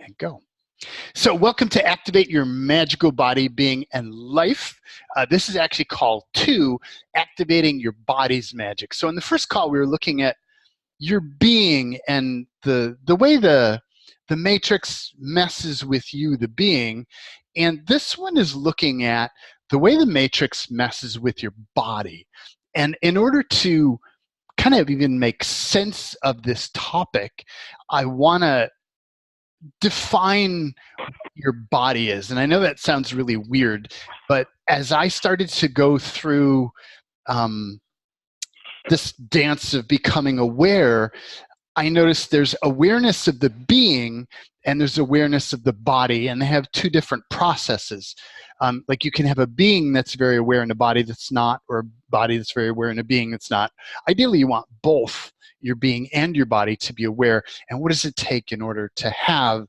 and go. So welcome to Activate Your Magical Body, Being, and Life. This is actually call 2, Activating Your Body's Magic. So in the first call, we were looking at your being and the way the matrix messes with you, the being. And this one is looking at the way the matrix messes with your body. And in order to kind of even make sense of this topic, I want to define your body is. And I know that sounds really weird, but as I started to go through this dance of becoming aware, I noticed there's awareness of the being and there's awareness of the body, and they have two different processes. Like you can have a being that's very aware in a body that's not, or a body that's very aware in a being that's not. Ideally, you want both your being and your body to be aware. And what does it take in order to have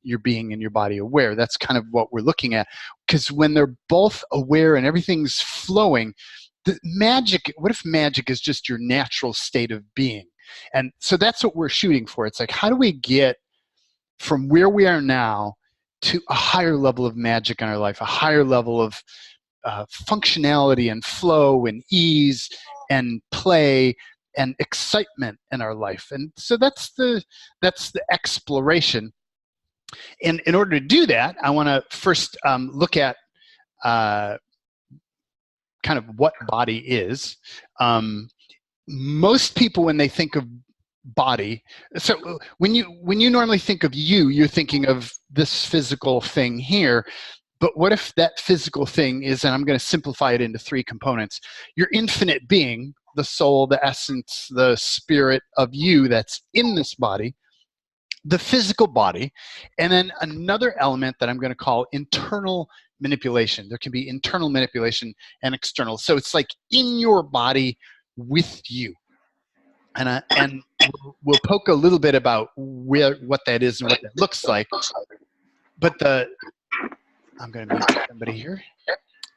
your being and your body aware? That's kind of what we're looking at. Because when they're both aware and everything's flowing, the magic, what if magic is just your natural state of being? And so that's what we're shooting for. It's like, how do we get from where we are now to a higher level of magic in our life, a higher level of functionality and flow and ease and play and excitement in our life? And so that's the exploration. And in order to do that, I want to first look at kind of what body is. Most people, when they think of body, so when you normally think of you're thinking of this physical thing here. But what if that physical thing is, and I'm going to simplify it into 3 components, your infinite being, the soul, the essence, the spirit of you that's in this body, the physical body, and then another element that I'm going to call internal manipulation. There can be internal manipulation and external. So it's like in your body with you. And we'll poke a little bit about what that is and what that looks like. But I'm going to meet somebody here.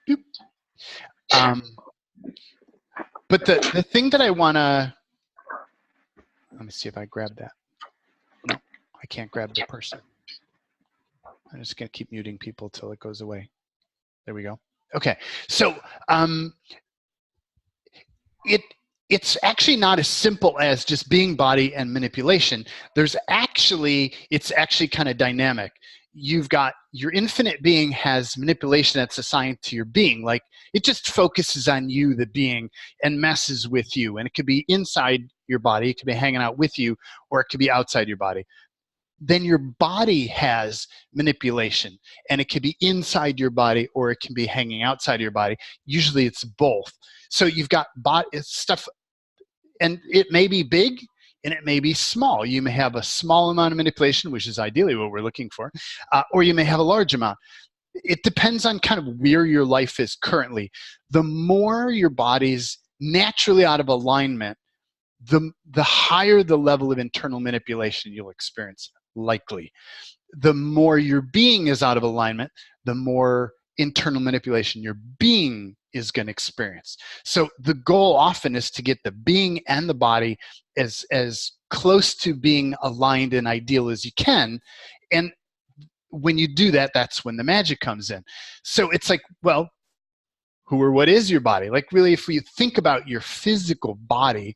Boop. But the thing that I want to, let me see if I grab that. No, I can't grab the person. I'm just going to keep muting people till it goes away. There we go. Okay. So it's actually not as simple as just being body and manipulation. It's actually kind of dynamic. You've got your infinite being has manipulation that's assigned to your being. Like it just focuses on you, the being, and messes with you. And it could be inside your body, it could be hanging out with you, or it could be outside your body. Then your body has manipulation, and it could be inside your body or it can be hanging outside your body. Usually it's both. So you've got stuff, and it may be big and it may be small. You may have a small amount of manipulation, which is ideally what we're looking for, or you may have a large amount. It depends on kind of where your life is currently. The more your body's naturally out of alignment, the higher the level of internal manipulation you'll experience, likely. The more your being is out of alignment, the more internal manipulation your being is going to experience. So the goal often is to get the being and the body as close to being aligned and ideal as you can. And when you do that, that's when the magic comes in. So it's like, well, who or what is your body? Like really, if we think about your physical body,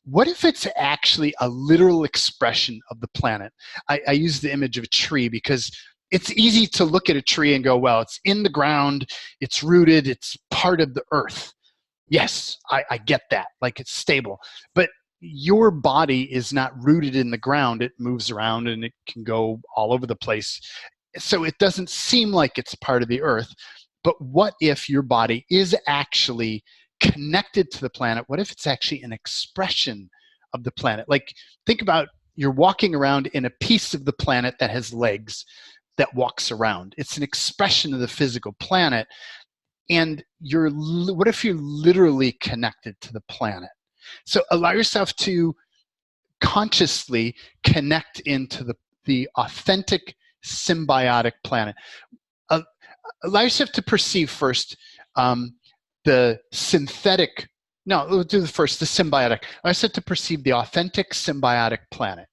what if it's actually a literal expression of the planet? I use the image of a tree because it's easy to look at a tree and go, well, it's in the ground, it's rooted, it's part of the earth. Yes, I get that, like it's stable. But your body is not rooted in the ground. It moves around and it can go all over the place. So it doesn't seem like it's part of the earth. But what if your body is actually connected to the planet? What if it's actually an expression of the planet? Like think about you're walking around in a piece of the planet that has legs that walks around. It's an expression of the physical planet. And what if you're literally connected to the planet? So allow yourself to consciously connect into the authentic symbiotic planet. Allow yourself to perceive first the synthetic, no, we'll do the symbiotic. Allow yourself to perceive the authentic symbiotic planet.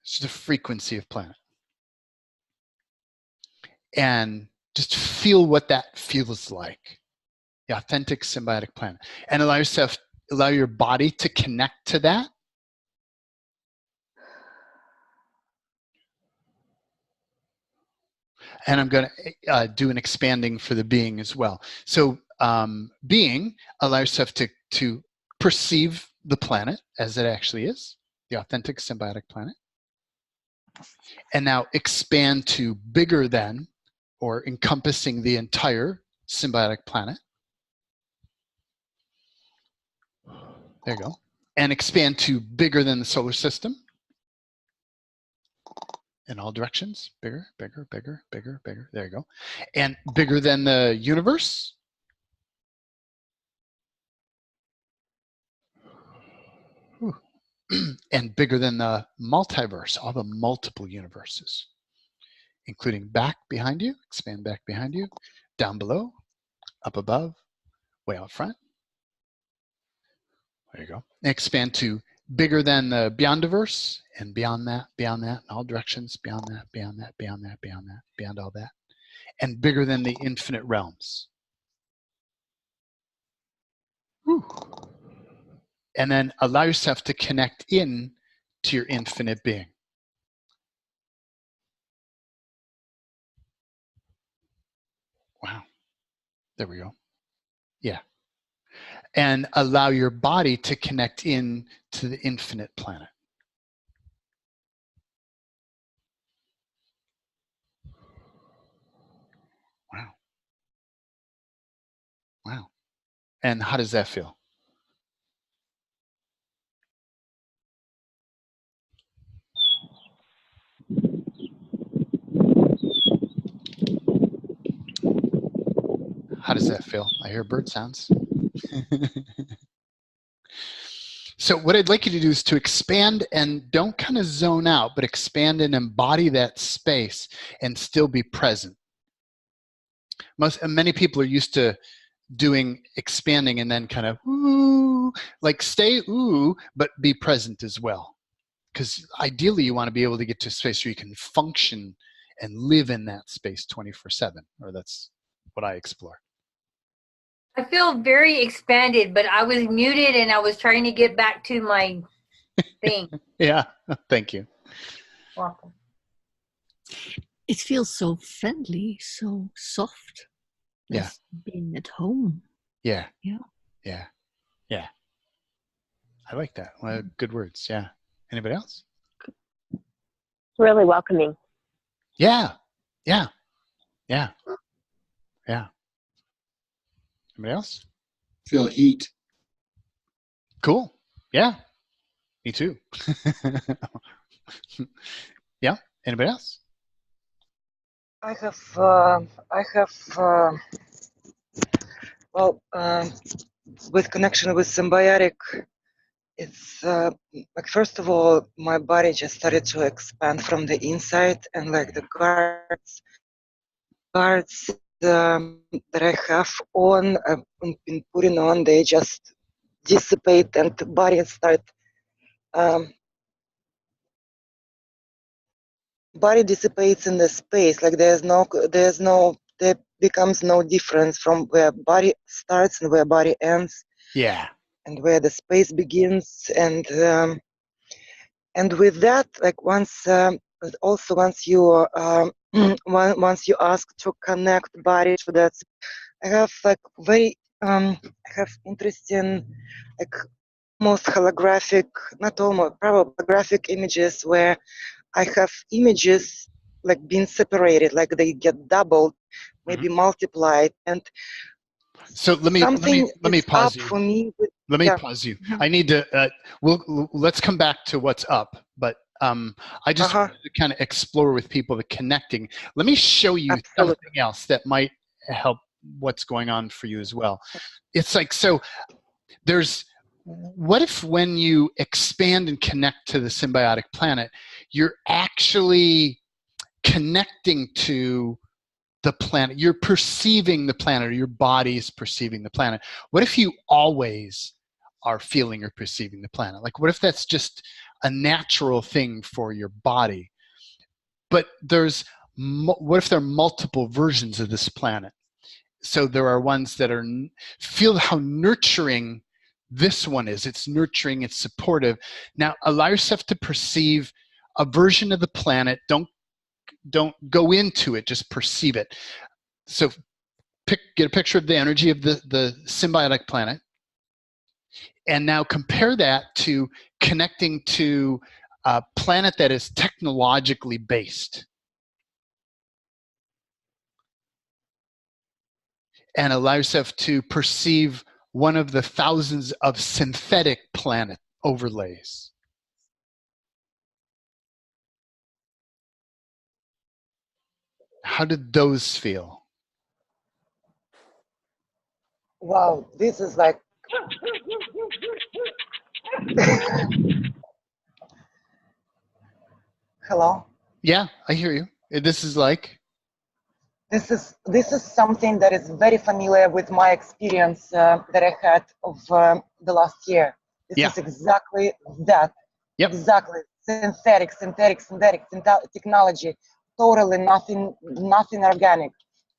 It's the frequency of planet. And just feel what that feels like. The authentic symbiotic planet. And allow your body to connect to that. And I'm going to do an expanding for the being as well. So being, allow yourself to perceive the planet as it actually is, the authentic symbiotic planet. And now expand to bigger than, or encompassing the entire symbiotic planet. There you go. And expand to bigger than the solar system. In all directions. Bigger, bigger, bigger, bigger, bigger. There you go. And bigger than the universe. And bigger than the multiverse, all the multiple universes, including back behind you, expand back behind you, down below, up above, way out front. There you go. Expand to bigger than the beyondiverse, and beyond that, in all directions, beyond that, beyond that, beyond that, beyond that, beyond all that, and bigger than the infinite realms. Whew. And then allow yourself to connect in to your infinite being. Wow. There we go. Yeah. And allow your body to connect in to the infinite planet. Wow. Wow. And how does that feel? How does that feel? I hear bird sounds. So what I'd like you to do is to expand, and don't kind of zone out, but expand and embody that space and still be present. Many people are used to doing expanding and then kind of ooh, like stay ooh, but be present as well. Because ideally you want to be able to get to a space where you can function and live in that space 24/7, or that's what I explore. I feel very expanded, but I was muted and I was trying to get back to my thing. Yeah, thank you. Welcome. It feels so friendly, so soft. Yeah. Being at home. Yeah. Yeah. Yeah. Yeah. I like that. Well, good words. Yeah. Anybody else? Really welcoming. Yeah. Yeah. Yeah. Yeah. Anybody else? Feel heat. Cool. Yeah. Me too. Yeah. Anybody else? I have with connection with symbiotic, it's like, first of all, my body just started to expand from the inside, and like the guards that I have on, I've been putting on, they just dissipate, and the body body dissipates in the space. Like there becomes no difference from where body starts and where body ends. Yeah. And where the space begins, and with that, like once you once you ask to connect body to that, I have like I have interesting, like almost holographic, not almost, probably holographic images where I have images like being separated, like they get doubled, maybe multiplied, and so let me pause you. For me. Let me pause you. I need to. Let's come back to what's up, but I just wanted to kind of explore with people the connecting. Let me show you something else that might help what's going on for you as well. It's like, so what if when you expand and connect to the symbiotic planet, you're actually connecting to the planet, you're perceiving the planet, or your body is perceiving the planet. What if you always are feeling or perceiving the planet? Like, what if that's just a natural thing for your body. But what if there are multiple versions of this planet? So there are ones that are, feel how nurturing this one is. It's nurturing, it's supportive. Now allow yourself to perceive a version of the planet. Don't go into it, just perceive it. So get a picture of the energy of the symbiotic planet. And now compare that to connecting to a planet that is technologically based. And allow yourself to perceive one of the thousands of synthetic planet overlays. How did those feel? Wow, this is like hello. Yeah, I hear you. This is like, This is something that is very familiar with my experience that I had of the last year. This is exactly that. Yep. Exactly. Synthetic technology. Totally nothing organic.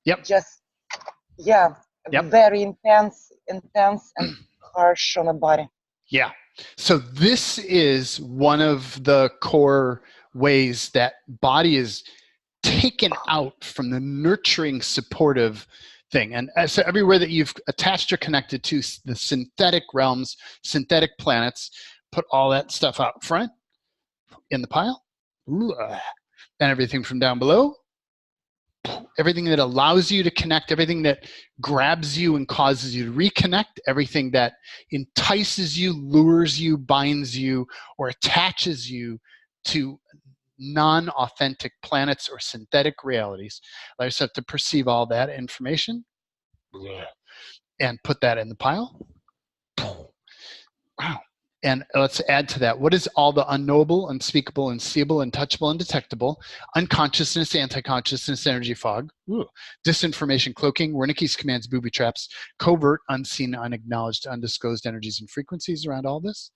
Yep. Just very intense and harsh on the body. Yeah. So this is one of the core ways that body is taken out from the nurturing, supportive thing. And so everywhere that you've attached or connected to the synthetic realms, synthetic planets, put all that stuff out front in the pile. And everything from down below, everything that allows you to connect, everything that grabs you and causes you to reconnect, everything that entices you, lures you, binds you, or attaches you to non-authentic planets or synthetic realities. Allow yourself to perceive all that information and put that in the pile. Wow. And let's add to that. What is all the unknowable, unspeakable, unseeable, untouchable, undetectable, unconsciousness, anti-consciousness, energy fog, disinformation, cloaking, Wernicke's commands, booby traps, covert, unseen, unacknowledged, undisclosed energies and frequencies around all this?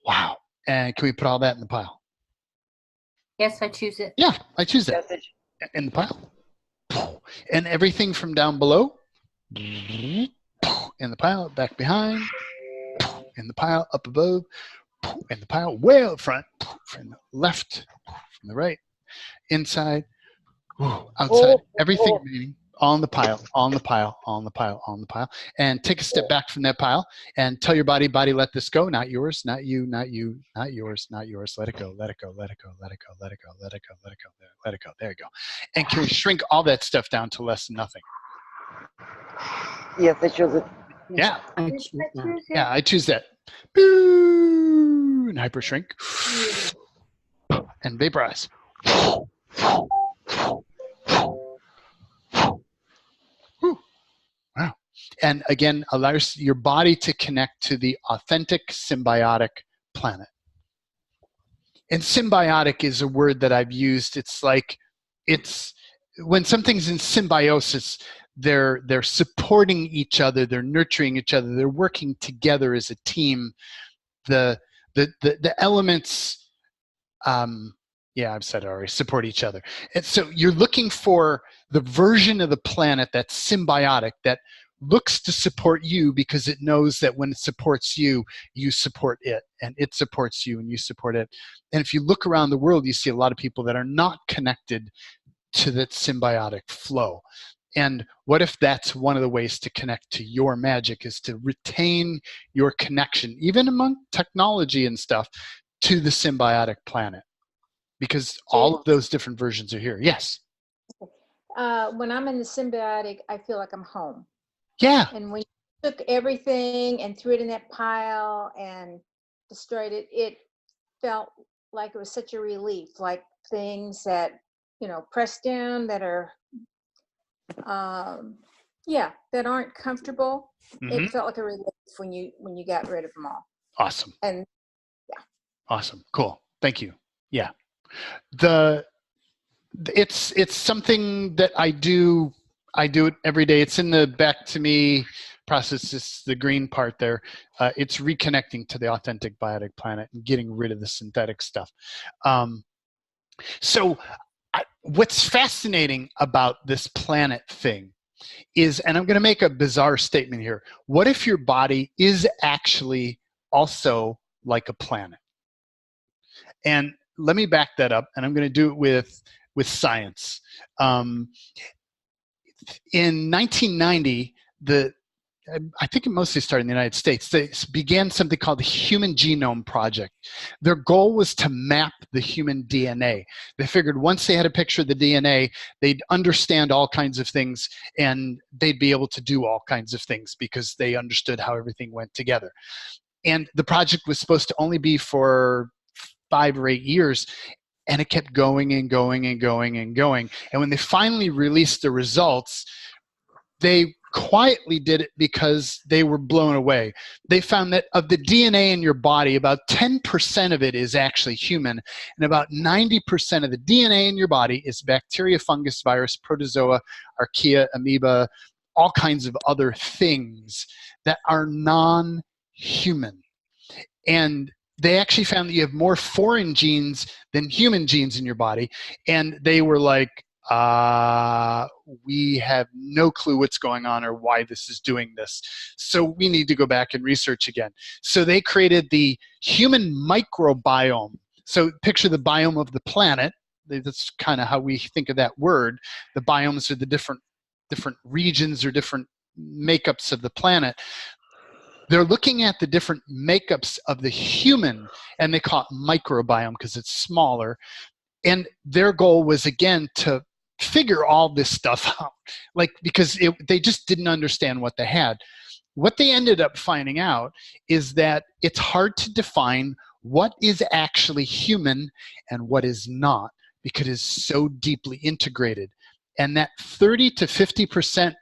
Wow. And can we put all that in the pile? Yes, I choose it. Yeah, I choose that. In the pile. And everything from down below, in the pile, back behind, in the pile, up above, in the pile, way up front, from the left, from the right, inside, outside, everything remaining, all in the pile, all in the pile, all in the pile, all in the pile. And take a step back from that pile and tell your body, let this go, not yours, not you, not you, not yours, not yours. Let it go, let it go, let it go, let it go, let it go, let it go, let it go, let it go. There you go. And can we shrink all that stuff down to less than nothing? Yes, I choose it. Yeah. I choose that. Yeah, I choose that. Boo! And hyper shrink. And vaporize. Wow. And again, allow your body to connect to the authentic symbiotic planet. And symbiotic is a word that I've used. It's like, it's when something's in symbiosis, they're supporting each other, they're nurturing each other, they're working together as a team. The elements, yeah, I've said it already, support each other. And so you're looking for the version of the planet that's symbiotic, that looks to support you because it knows that when it supports you, you support it, and it supports you and you support it. And if you look around the world, you see a lot of people that are not connected to that symbiotic flow. And what if that's one of the ways to connect to your magic, is to retain your connection, even among technology and stuff, to the symbiotic planet? Because all of those different versions are here. Yes? When I'm in the symbiotic, I feel like I'm home. Yeah. And when you took everything and threw it in that pile and destroyed it, it felt like it was such a relief, like things that, pressed down, that are, that aren't comfortable. Mm-hmm. It felt like a relief when you got rid of them all. Awesome. And Awesome. Cool. Thank you. Yeah. It's something that I do it every day. It's in the Back to Me process is the green part there. It's reconnecting to the authentic biotic planet and getting rid of the synthetic stuff. So what's fascinating about this planet thing is, and I'm going to make a bizarre statement here. What if your body is actually also like a planet? And let me back that up, and I'm going to do it with science. In 1990, I think it mostly started in the United States. They began something called the Human Genome Project. Their goal was to map the human DNA. They figured once they had a picture of the DNA, they'd understand all kinds of things, and they'd be able to do all kinds of things because they understood how everything went together. And the project was supposed to only be for 5 or 8 years, and it kept going and going and going and going. And when they finally released the results, they quietly did it because they were blown away. They found that of the DNA in your body, about 10% of it is actually human, and about 90% of the DNA in your body is bacteria, fungus, virus, protozoa, archaea, amoeba, all kinds of other things that are non-human. And they actually found that you have more foreign genes than human genes in your body. And they were like, we have no clue what's going on or why this is doing this. So we need to go back and research again. So they created the human microbiome. So picture the biome of the planet. That's kind of how we think of that word. The biomes are the different regions or different makeups of the planet. They're looking at the different makeups of the human, and they call it microbiome because it's smaller. And their goal was, again, to figure all this stuff out, because they just didn't understand what they had. What they ended up finding out is that it's hard to define what is actually human and what is not, because it is so deeply integrated. And that 30 to 50%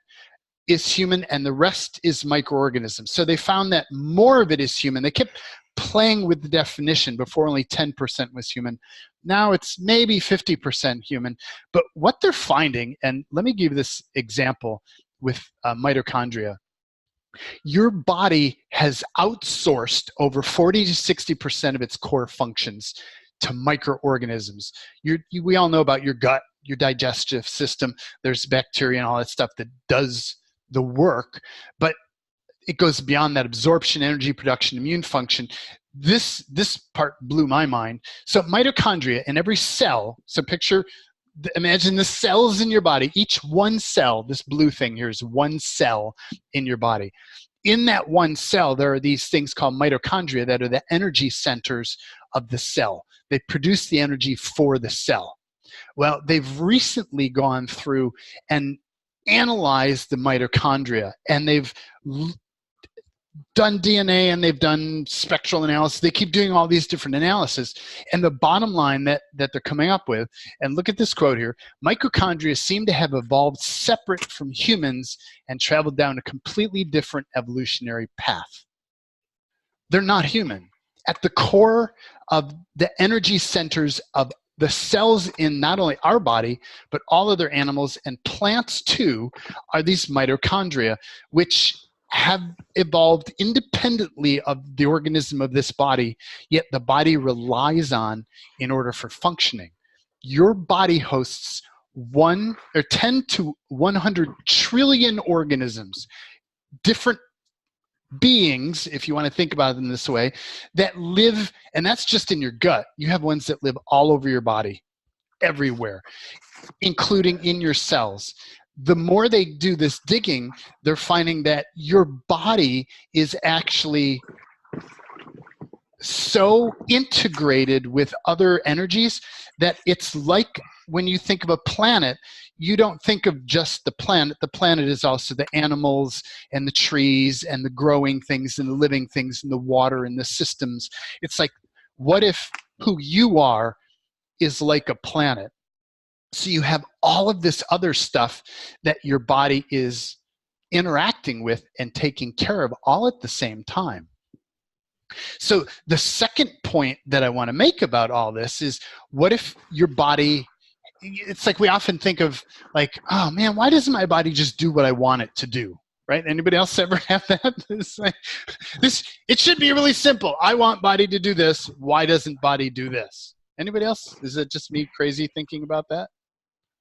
is human and the rest is microorganisms. So they found that more of it is human. They kept playing with the definition. Before, only 10% was human. Now it's maybe 50% human. But what they're finding, and let me give you this example with mitochondria. Your body has outsourced over 40 to 60% of its core functions to microorganisms. We all know about your gut, your digestive system. There's bacteria and all that stuff that does the work, but it goes beyond that: absorption, energy production, immune function. This part blew my mind. So mitochondria in every cell, so imagine the cells in your body. Each one cell, this blue thing here is one cell in your body. In that one cell, there are these things called mitochondria that are the energy centers of the cell. They produce the energy for the cell. Well, they've recently gone through and analyzed the mitochondria, and they've done DNA and they've done spectral analysis. They keep doing all these different analyses. And the bottom line that they're coming up with, and look at this quote here: mitochondria seem to have evolved separate from humans and traveled down a completely different evolutionary path. They're not human. At the core of the energy centers of the cells in not only our body, but all other animals and plants too, are these mitochondria, which have evolved independently of the organism of this body, yet the body relies on in order for functioning. Your body hosts 10 to 100 trillion organisms, different beings, if you want to think about them this way, that live, and that's just in your gut. You have ones that live all over your body, everywhere, including in your cells. The more they do this digging, they're finding that your body is actually so integrated with other energies that it's like when you think of a planet, you don't think of just the planet. The planet is also the animals and the trees and the growing things and the living things and the water and the systems. It's like, what if who you are is like a planet? So you have all of this other stuff that your body is interacting with and taking care of all at the same time. So the second point that I want to make about all this is, what if your body, it's like we often think of like, oh man, why doesn't my body just do what I want it to do, right? Anybody else ever have that? It should be really simple. I want body to do this. Why doesn't body do this? Anybody else? Is it just me crazy thinking about that?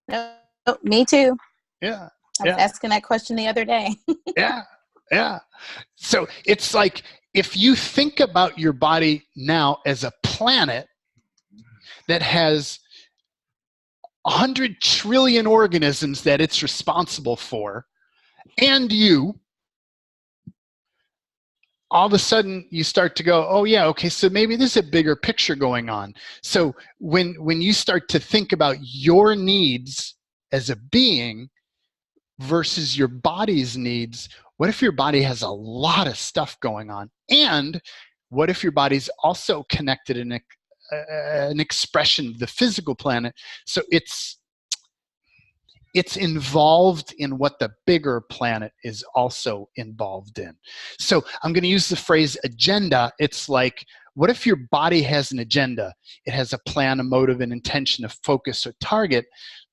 No, me too. Yeah. I was asking that question the other day. Yeah. So it's like, if you think about your body now as a planet that has 100 trillion organisms that it's responsible for, and you, all of a sudden you start to go, oh yeah, okay, so maybe there's a bigger picture going on. So when you start to think about your needs as a being versus your body's needs, what if your body has a lot of stuff going on? And what if your body's also connected in an expression of the physical planet? So it's involved in what the bigger planet is also involved in. So I'm going to use the phrase agenda. It's like, what if your body has an agenda? It has a plan, a motive, an intention, a focus, or target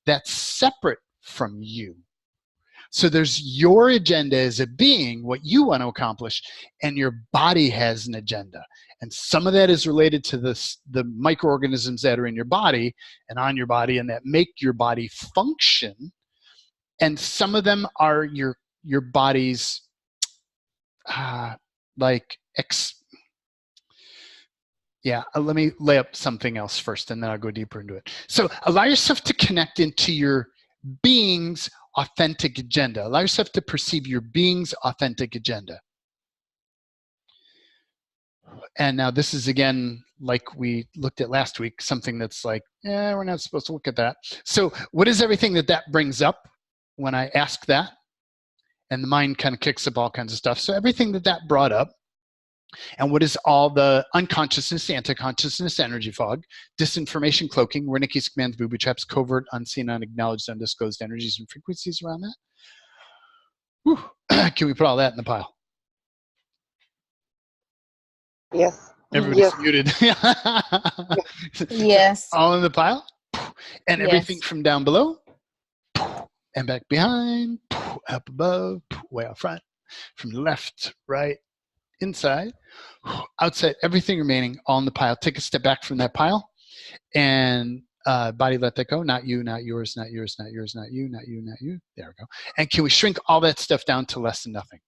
that's separate from you. So there's your agenda as a being, what you want to accomplish, and your body has an agenda. And some of that is related to the microorganisms that are in your body and on your body and that make your body function. And some of them are your body's let me lay up something else first and then I'll go deeper into it. So allow yourself to connect into your being's authentic agenda. Allow yourself to perceive your being's authentic agenda. And now this is, again, like we looked at last week, something that's like, we're not supposed to look at that. So what is everything that brings up when I ask that? And the mind kind of kicks up all kinds of stuff. So everything that brought up, and what is all the unconsciousness, anti-consciousness, energy fog, disinformation, cloaking, Wernicke's commands, booby traps, covert, unseen, unacknowledged, undisclosed energies and frequencies around that? Whew. Can we put all that in the pile? Yes. Everybody's muted. Yes. All in the pile? And everything Yes. from down below? And back behind, up above, way out front, from the left, right, inside, outside, everything remaining, all in the pile. Take a step back from that pile and body, let that go. Not you, not yours, not yours, not yours, not you, not you, not you. There we go. And can we shrink all that stuff down to less than nothing?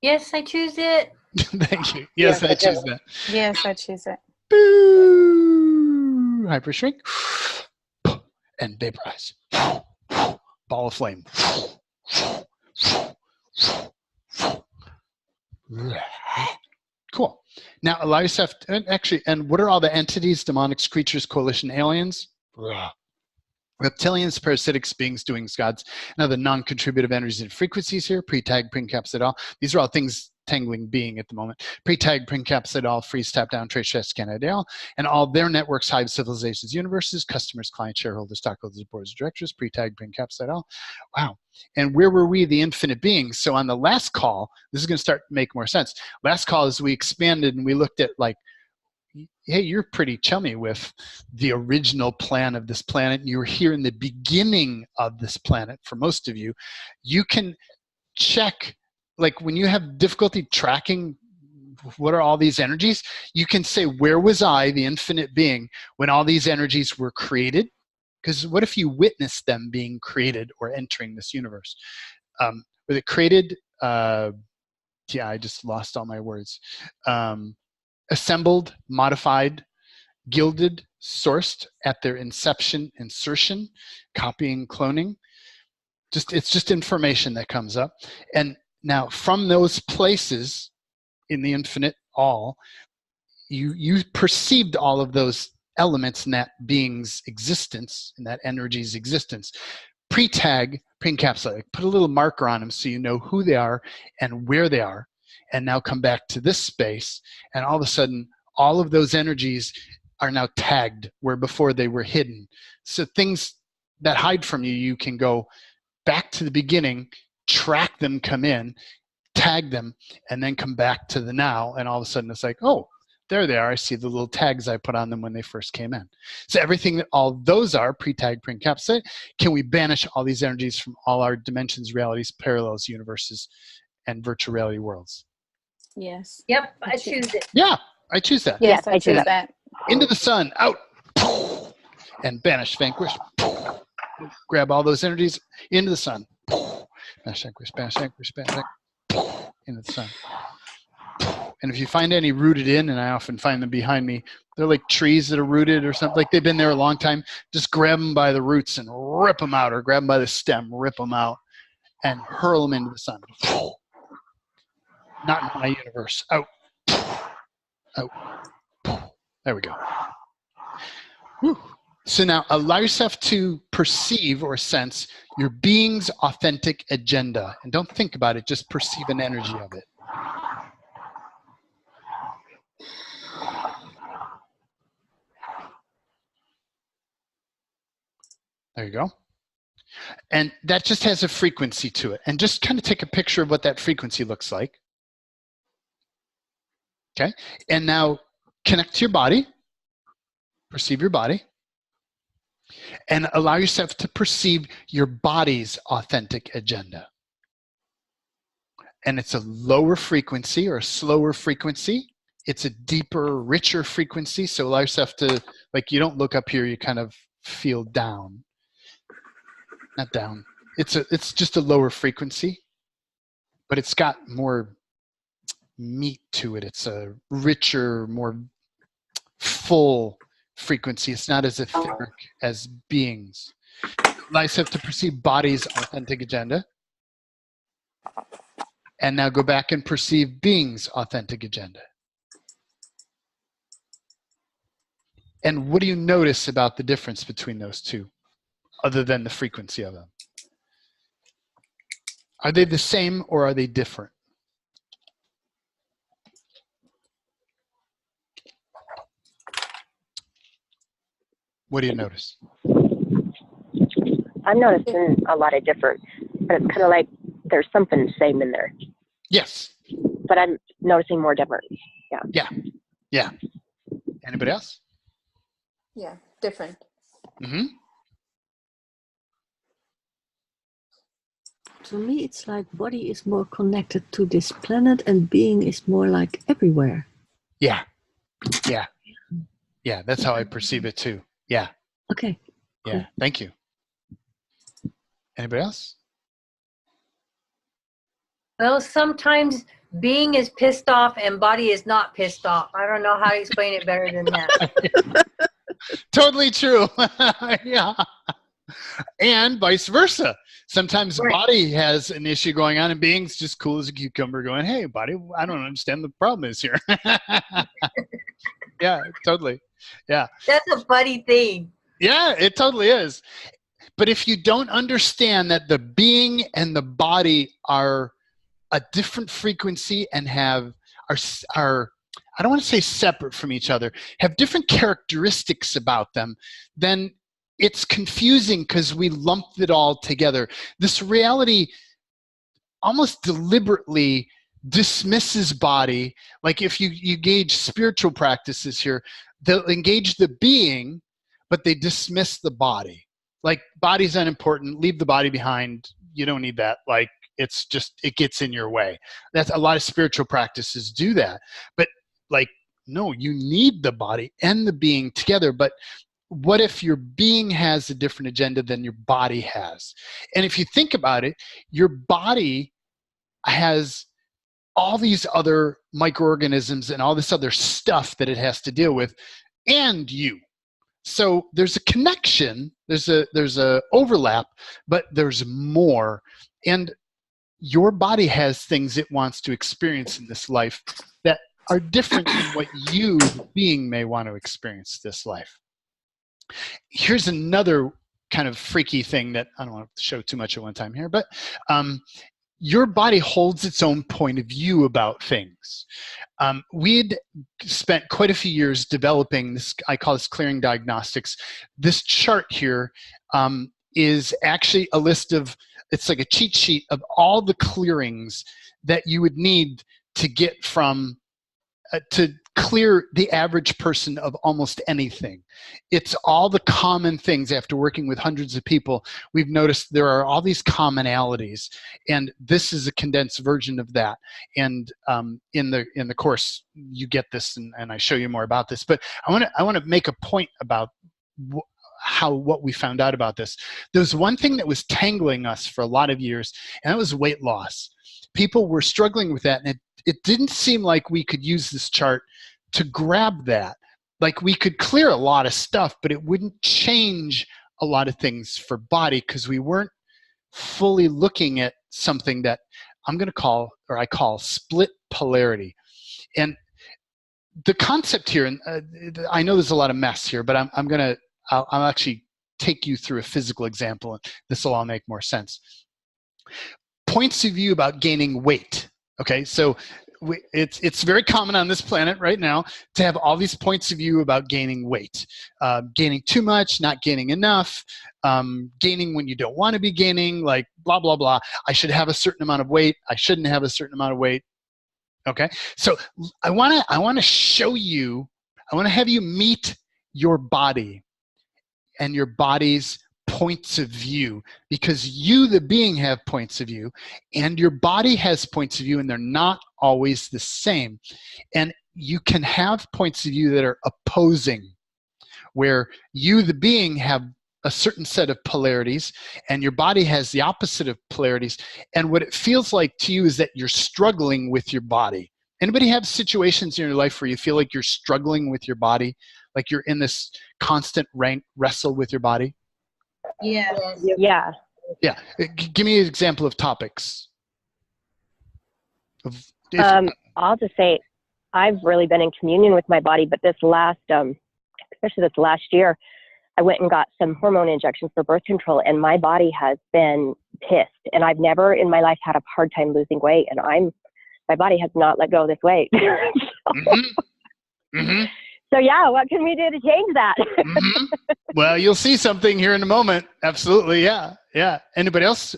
Yes, I choose it. Thank you. Yes, I choose that. Yes, I choose it. Boo! Hyper shrink and vaporize. Ball of flame. Cool. Now allow yourself to, and what are all the entities, demonics, creatures, coalition, aliens? Reptilians, parasitics, beings, doings, gods, and other non-contributive energies and frequencies here, pre-tag, pre-encapsulate all. These are all things tangling being at the moment. Pre-tag, pre-encapsulate all, freeze, tap down, trace, stress, scan, ideal, and all their networks, hives, civilizations, universes, customers, clients, shareholders, stockholders, boards of directors, pre-tag, pre-encapsulate all. Wow. And where were we, the infinite beings? So on the last call, this is going to start to make more sense. Last call is we expanded and we looked at like, hey, you're pretty chummy with the original plan of this planet. You were here in the beginning of this planet. For most of you, you can check, like when you have difficulty tracking what are all these energies, you can say, where was I, the infinite being, when all these energies were created? Because what if you witnessed them being created or entering this universe? Was it created? I just lost all my words. Assembled, modified, gilded, sourced at their inception, insertion, copying, cloning. It's just information that comes up. And now from those places in the infinite all, you perceived all of those elements in that being's existence, in that energy's existence. Pre-tag, pre-encapsulate, put a little marker on them so you know who they are and where they are. And now come back to this space, and all of a sudden, all of those energies are now tagged where before they were hidden. So things that hide from you, you can go back to the beginning, track them, come in, tag them, and then come back to the now, and all of a sudden it's like, oh, there they are. I see the little tags I put on them when they first came in. So everything that all those are, pre-tagged, pre-encapsulated, can we banish all these energies from all our dimensions, realities, parallels, universes, and virtual reality worlds? Yes. Yep, I choose it. Yeah, I choose that. Yes, Yes, I I choose choose that. Into the sun, out, and banish, vanquish. Grab all those energies into the sun. Banish, vanquish, banish, vanquish, banish, into the sun. And if you find any rooted in, and I often find them behind me, they're like trees that are rooted or something, like they've been there a long time, just grab them by the roots and rip them out, or grab them by the stem, rip them out, and hurl them into the sun. Not in my universe. Out. Out. There we go. Whew. So now allow yourself to perceive or sense your being's authentic agenda. And don't think about it, just perceive an energy of it. There you go. And that just has a frequency to it. And just kind of take a picture of what that frequency looks like. Okay. And now connect to your body. Perceive your body. And allow yourself to perceive your body's authentic agenda. And it's a lower frequency or a slower frequency. It's a deeper, richer frequency. So allow yourself to, like, you don't look up here, you kind of feel down. Not down. It's just a lower frequency, but it's got more meat to it. It's a richer, more full frequency. It's not as etheric as beings. Allow yourself to perceive body's authentic agenda. And now go back and perceive being's authentic agenda. And what do you notice about the difference between those two, other than the frequency of them? Are they the same or are they different? What do you notice? I'm noticing a lot of different, but it's kind of like there's something the same in there, Yes. but I'm noticing more different. Yeah. Anybody else? Yeah, different. Mm-hmm. To me, it's like body is more connected to this planet and being is more like everywhere. Yeah. That's how I perceive it too. Yeah. Okay. Yeah. Cool. Thank you. Anybody else? Well, sometimes being is pissed off and body is not pissed off. I don't know how to explain it better than that. Totally true. Yeah. And vice versa. Sometimes Right. body has an issue going on and being's just cool as a cucumber going, hey, body, I don't understand the problem is here. Yeah, totally. Yeah. That's a funny thing. Yeah, it totally is. But if you don't understand that the being and the body are a different frequency and are I don't want to say separate from each other, have different characteristics about them, then it's confusing because we lumped it all together. This reality almost deliberately dismisses body. Like if you gauge spiritual practices here, they'll engage the being, but they dismiss the body. Like body's unimportant, leave the body behind. You don't need that. Like it's just, it gets in your way. That's a lot of spiritual practices do that. But like, no, you need the body and the being together. But what if your being has a different agenda than your body has? And if you think about it, your body has all these other microorganisms and all this other stuff that it has to deal with, and you. So there's a connection, there's a overlap, but there's more. And your body has things it wants to experience in this life that are different than what you, the being, may want to experience this life. Here's another kind of freaky thing that I don't want to show too much at one time here, but your body holds its own point of view about things. We'd spent quite a few years developing this, I call this clearing diagnostics. This chart here is actually a list of, it's like a cheat sheet of all the clearings that you would need to get from, to clear the average person of almost anything. It's all the common things. After working with hundreds of people, we've noticed there are all these commonalities, and this is a condensed version of that. And in the course, you get this, and I show you more about this. But I want to make a point about what we found out about this. There's one thing that was tangling us for a lot of years, and that was weight loss. People were struggling with that, and it didn't seem like we could use this chart to grab that. Like we could clear a lot of stuff, but it wouldn't change a lot of things for body because we weren't fully looking at something that I'm going to call, or I call, split polarity. And the concept here, and I know there's a lot of mess here, but I'll actually take you through a physical example, and this will all make more sense. Points of view about gaining weight. Okay, so it's very common on this planet right now to have all these points of view about gaining weight. Gaining too much, not gaining enough, gaining when you don't want to be gaining, like blah, blah, blah. I should have a certain amount of weight. I shouldn't have a certain amount of weight. Okay, so I want to show you, I want to have you meet your body and your body's points of view, because you, the being, have points of view, and your body has points of view, and they're not always the same. And you can have points of view that are opposing, where you, the being, have a certain set of polarities, and your body has the opposite of polarities. And what it feels like to you is that you're struggling with your body. Anybody have situations in your life where you feel like you're struggling with your body, like you're in this constant wrestle with your body? Yeah. Yeah. Yeah. Give me an example of topics. I'll just say I've really been in communion with my body, but this last, especially this last year, I went and got some hormone injections for birth control, and my body has been pissed. And I've never in my life had a hard time losing weight, and my body has not let go of this weight. So yeah, what can we do to change that? Well, you'll see something here in a moment. Absolutely, yeah, yeah. Anybody else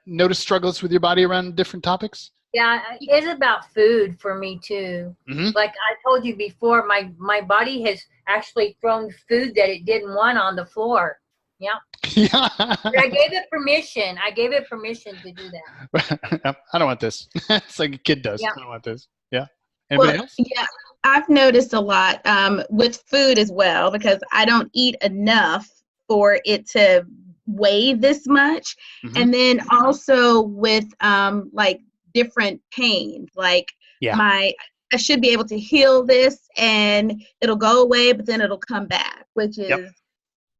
notice struggles with your body around different topics? Yeah, it's about food for me too. Like I told you before, my body has actually thrown food that it didn't want on the floor. Yeah. Yeah. But I gave it permission. I gave it permission to do that. I don't want this. It's like a kid does. Yeah. I don't want this. Yeah. Anybody else? Yeah, I've noticed a lot with food as well, because I don't eat enough for it to weigh this much. And then also with like different pains, like I should be able to heal this and it'll go away, but then it'll come back, which is,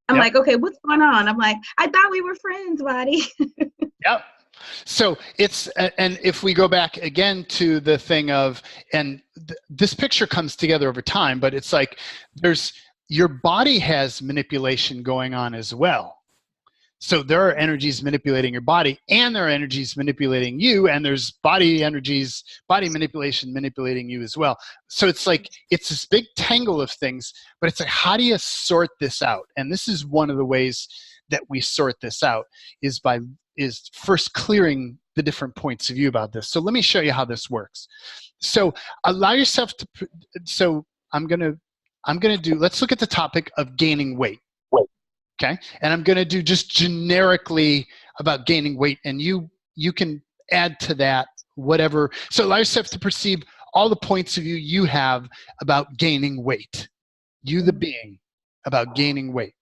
I'm like, okay, what's going on? I'm like, I thought we were friends, buddy. Yep. So it's, and if we go back again to the thing of, and this picture comes together over time, but it's like your body has manipulation going on as well. So there are energies manipulating your body, and there are energies manipulating you, and there's body energies, body manipulation manipulating you as well. So it's like, it's this big tangle of things, but it's like, how do you sort this out? And this is one of the ways that we sort this out, is first clearing the different points of view about this. So let me show you how this works. So allow yourself to, so I'm going to do, let's look at the topic of gaining weight. Okay. And I'm going to do just generically about gaining weight, and you can add to that whatever. So allow yourself to perceive all the points of view you have about gaining weight. You, the being, about gaining weight.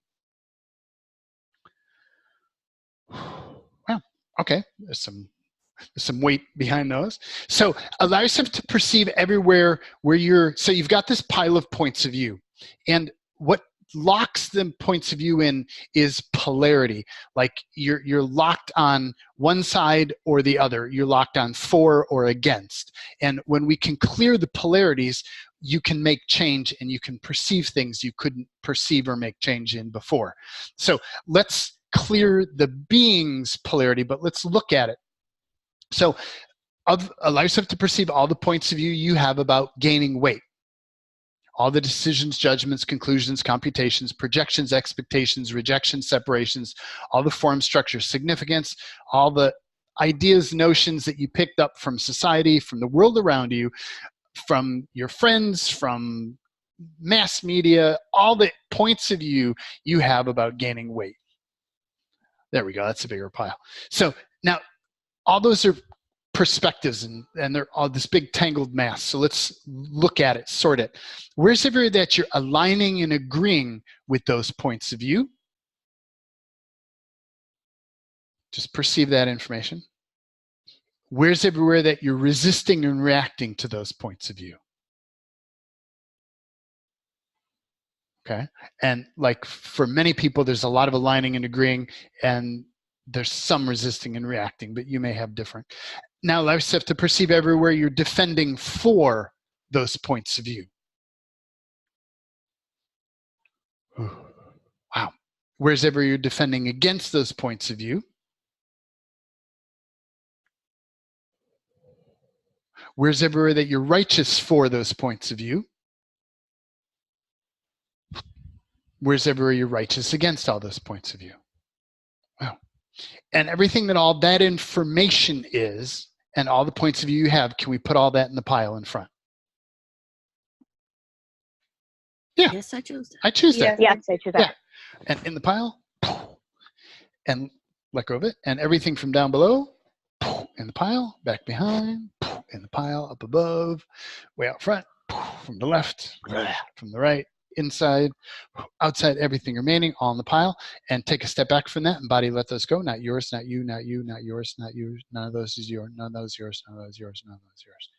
Well, okay. There's some weight behind those. So allow yourself to perceive everywhere where so you've got this pile of points of view, and what locks them points of view in is polarity. Like you're locked on one side or the other. You're locked on for or against. And when we can clear the polarities, you can make change, and you can perceive things you couldn't perceive or make change in before. So let's clear the being's polarity, but let's look at it. So allow yourself to perceive all the points of view you have about gaining weight. All the decisions, judgments, conclusions, computations, projections, expectations, rejections, separations, all the form, structure, significance, all the ideas, notions that you picked up from society, from the world around you, from your friends, from mass media, all the points of view you have about gaining weight. There we go. That's a bigger pile. So now all those are perspectives, and they're all this big tangled mass. So let's look at it, sort it. Where's everywhere that you're aligning and agreeing with those points of view? Just perceive that information. Where's everywhere that you're resisting and reacting to those points of view? Okay. And like for many people, there's a lot of aligning and agreeing, and there's some resisting and reacting, but you may have different. Now allow yourself to perceive everywhere you're defending for those points of view. Wow. Where's everywhere you're defending against those points of view? Where's everywhere that you're righteous for those points of view? Where's everywhere you're righteous against all those points of view? Wow. And everything that all that information is, and all the points of view you have, can we put all that in the pile in front? Yeah. Yes, I choose that. I choose that. Yes, I choose that. Yeah. And in the pile, and let go of it. And everything from down below, in the pile, back behind, in the pile, up above, way out front, from the left, from the right, inside, outside, everything remaining, all in the pile. And take a step back from that, and body, let those go. Not yours, not you, not you, not yours, not you. None of those is yours, none of those yours, none of those yours, none of those yours.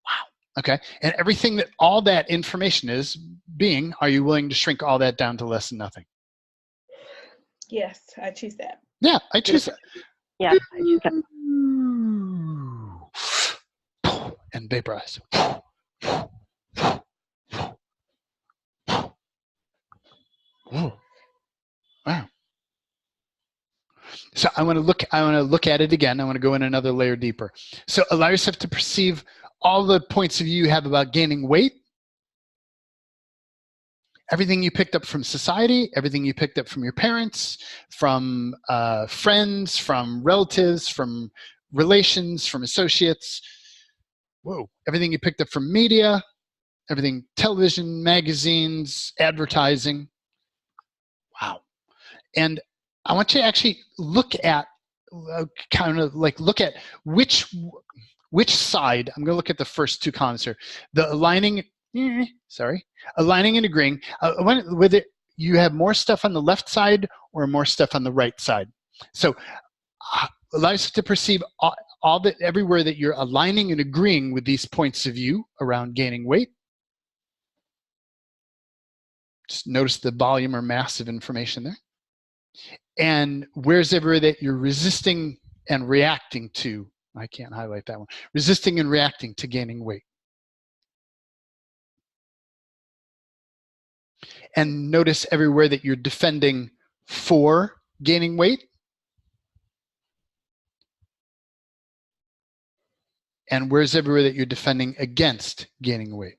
Wow. Okay. And everything that all that information is being, are you willing to shrink all that down to less than nothing? Yes, I choose that. Yeah, I choose that. Yeah, I choose that. And vaporize. Whoa. Wow. So I want to look at it again. I want to go in another layer deeper. So allow yourself to perceive all the points of view you have about gaining weight. Everything you picked up from society, everything you picked up from your parents, from friends, from relatives, from relations, from associates. Whoa. Everything you picked up from media, everything, television, magazines, advertising. Wow. And I want you to actually look at, look at which side. I'm going to look at the first two columns here. The aligning, aligning and agreeing. Whether you have more stuff on the left side or more stuff on the right side. So allow yourself to perceive all that, everywhere that you're aligning and agreeing with these points of view around gaining weight. Just notice the volume or mass of information there. And where's everywhere that you're resisting and reacting to? I can't highlight that one. Resisting and reacting to gaining weight. And notice everywhere that you're defending for gaining weight. And where's everywhere that you're defending against gaining weight.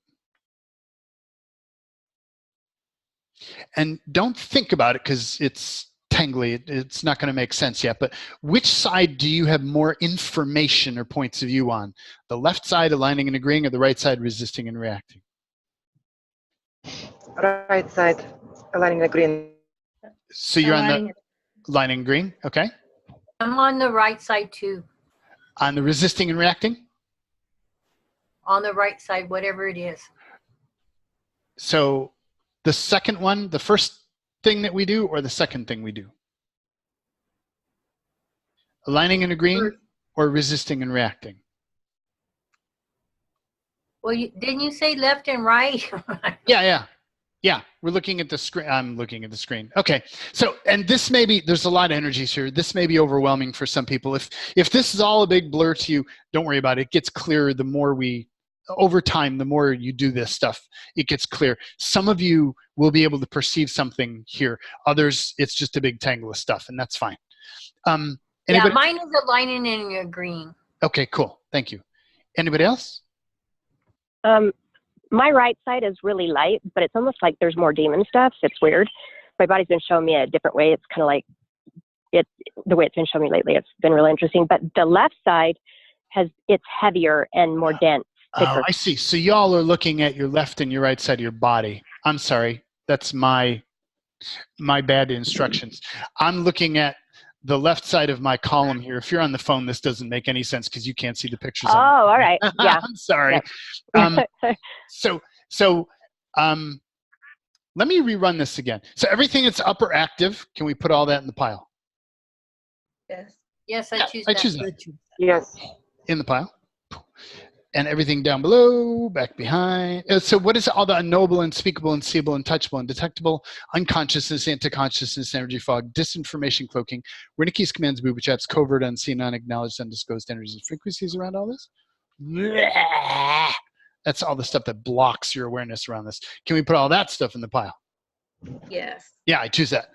And don't think about it because it's tangly. It's not going to make sense yet. But which side do you have more information or points of view on? The left side, aligning and agreeing, or the right side, resisting and reacting? Right side, aligning and agreeing. So you're on the aligning and agreeing, okay? I'm on the right side too. On the resisting and reacting? On the right side, whatever it is. So the second one, the first thing that we do, or the second thing we do? Aligning and agreeing, or resisting and reacting? Well, didn't you say left and right? Yeah, we're looking at the screen. I'm looking at the screen. Okay, so, and this may be, there's a lot of energies here. This may be overwhelming for some people. If this is all a big blur to you, don't worry about it. It gets clearer the more over time, the more you do this stuff, it gets clear. Some of you will be able to perceive something here. Others, it's just a big tangle of stuff, and that's fine. Yeah, mine is aligning and agreeing. Okay, cool. Thank you. Anybody else? My right side is really light, but it's almost like there's more demon stuff. It's weird. My body's been showing me a different way. It's kind of like the way it's been showing me lately. It's been really interesting. But the left side it's heavier and more dense. Oh, I see. So y'all are looking at your left and your right side of your body. I'm sorry. That's my bad instructions. I'm looking at the left side of my column here. If you're on the phone, this doesn't make any sense because you can't see the pictures. Oh, all right. Yeah. I'm sorry. Yep. So let me rerun this again. So everything that's upper active, can we put all that in the pile? Yes. Yes, I choose I that. choose that. Yes. In the pile. And everything down below, back behind. So what is all the unknowable, unspeakable, unseeable, untouchable, undetectable, unconsciousness, anti-consciousness, energy fog, disinformation cloaking, Wernicke's commands, booby traps, covert, unseen, unacknowledged, undisclosed energies and frequencies around all this? That's all the stuff that blocks your awareness around this. Can we put all that stuff in the pile? Yes. Yeah, I choose that.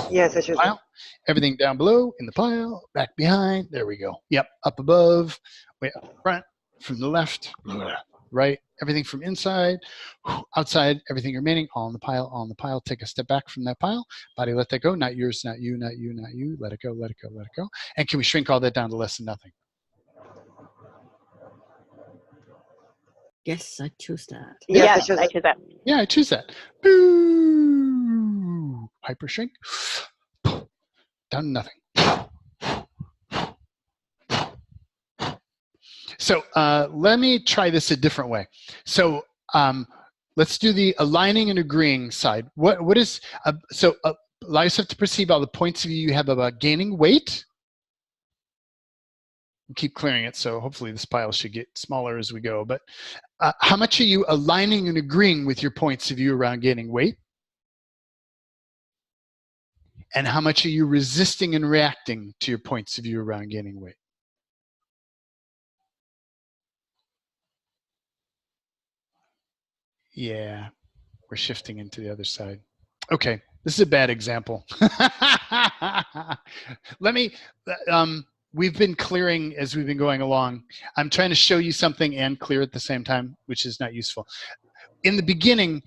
Yes, I choose Pile. Everything down below, in the pile, back behind. There we go. Yep, up above, way up front, from the left, right, everything from inside, outside, everything remaining, all in the pile, all in the pile. Take a step back from that pile. Body, let that go. Not yours, not you, not you, not you. Let it go, let it go, let it go. And can we shrink all that down to less than nothing? Yes, I choose that. Yes, I choose that. Yeah, I choose that. Boo! Hyper shrink. Down to nothing. So let me try this a different way. So let's do the aligning and agreeing side. What is allow yourself to perceive all the points of view you have about gaining weight. We'll keep clearing it, so hopefully this pile should get smaller as we go. But how much are you aligning and agreeing with your points of view around gaining weight? And how much are you resisting and reacting to your points of view around gaining weight? Yeah, we're shifting into the other side. Okay, this is a bad example. Let me, we've been clearing as we've been going along. I'm trying to show you something and clear at the same time, which is not useful. In the beginning,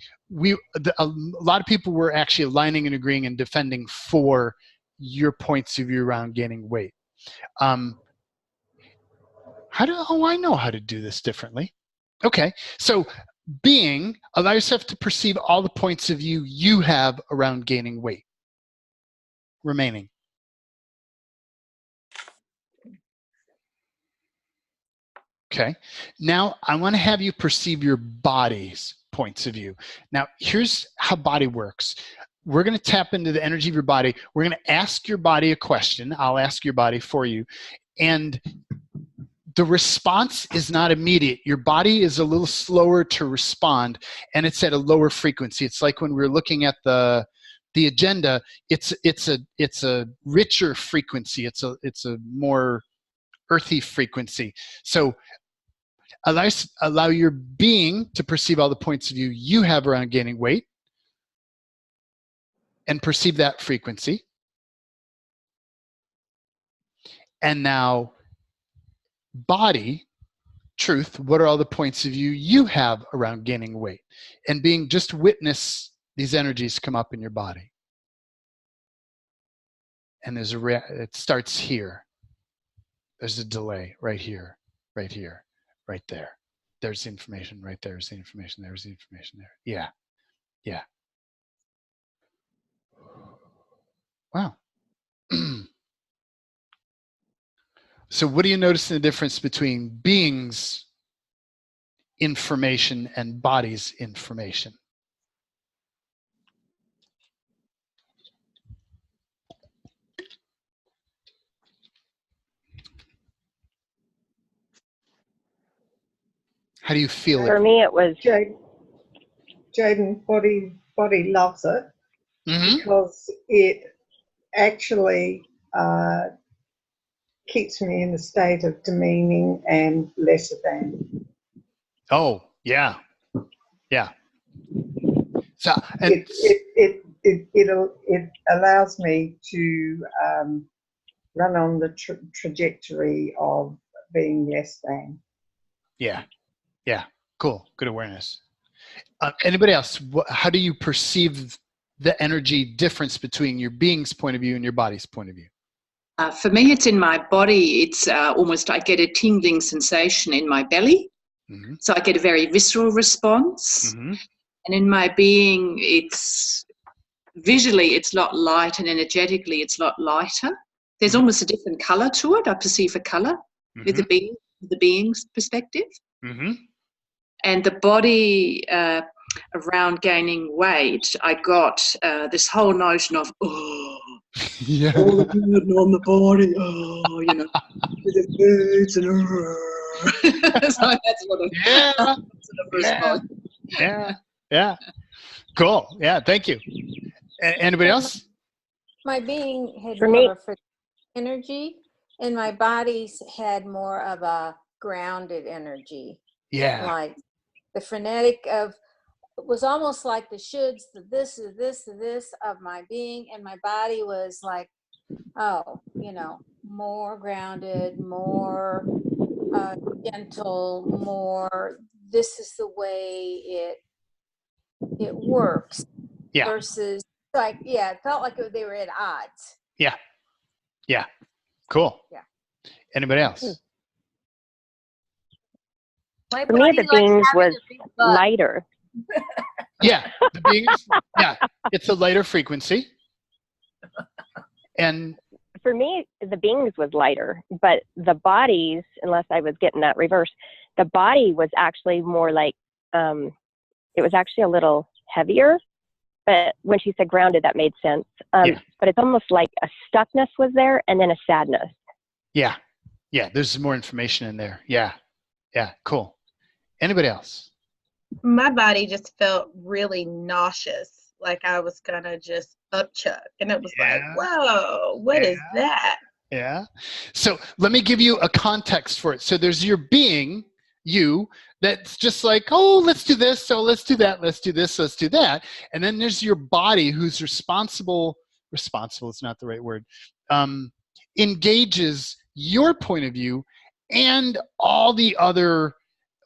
a lot of people were actually aligning and agreeing and defending for your points of view around gaining weight. I know how to do this differently. Okay, so being, allow yourself to perceive all the points of view you have around gaining weight. Remaining. Okay, now I want to have you perceive your body's points of view. Now, here's how body works. We're going to tap into the energy of your body. We're going to ask your body a question. I'll ask your body for you. And the response is not immediate. Your body is a little slower to respond, and it's at a lower frequency. It's like when we're looking at the agenda. It's a richer frequency. It's a more earthy frequency. So allow your being to perceive all the points of view you have around gaining weight, and perceive that frequency. And now, body, truth, what are all the points of view you have around gaining weight? And being, just witness these energies come up in your body. And it starts here. There's a delay right here, right here, right there. There's the information right there. There's the information. There's the information there. Yeah. Yeah. Wow. So what do you notice in the difference between being's information and body's information? How do you feel it? For me, it was Jaden, body loves it Mm-hmm. because it actually keeps me in a state of demeaning and lesser than. Oh, yeah. Yeah. So it allows me to run on the trajectory of being less than. Yeah. Yeah. Cool. Good awareness. Anybody else? How do you perceive the energy difference between your being's point of view and your body's point of view? For me, it's in my body. It's almost, I get a tingling sensation in my belly. Mm-hmm. So I get a very visceral response. Mm-hmm. And in my being, it's visually, it's a lot light, and energetically, it's a lot lighter. There's Mm-hmm. almost a different color to it. I perceive a color with the being's perspective. Mm-hmm. And the body, around gaining weight, I got this whole notion of, Yeah. all the burden on the body, with the foods and so that's what Yeah. sort of response. Yeah. Cool. Yeah. Thank you. Anybody else? My being had For more me- of a frenetic energy, and my body's had more of a grounded energy. Yeah. Like the frenetic of it was almost like the shoulds, the this, the this, the this of my being, and my body was like, oh, more grounded, more gentle, more. This is the way it works. Yeah. Versus like, yeah, it felt like they were at odds. Yeah. Yeah. Cool. Yeah. Anybody else? My For me, body the likes beings having was a big butt. lighter. Yeah. The beings. Yeah. It's a lighter frequency. And For me, the beings was lighter, but the bodies, unless I was getting that reverse, the body was actually more like, it was actually a little heavier. But when she said grounded, that made sense. Yeah. But it's almost like a stuckness was there and then a sadness. yeah. Yeah. There's more information in there. Yeah. Yeah. Cool. Anybody else? My body just felt really nauseous, like I was gonna just upchuck, and it was like, whoa, what is that? Yeah. So let me give you a context for it. So there's your being, you, that's just like, oh, let's do this. So let's do that. Let's do this. Let's do that. And then there's your body who's responsible is not the right word, engages your point of view and all the other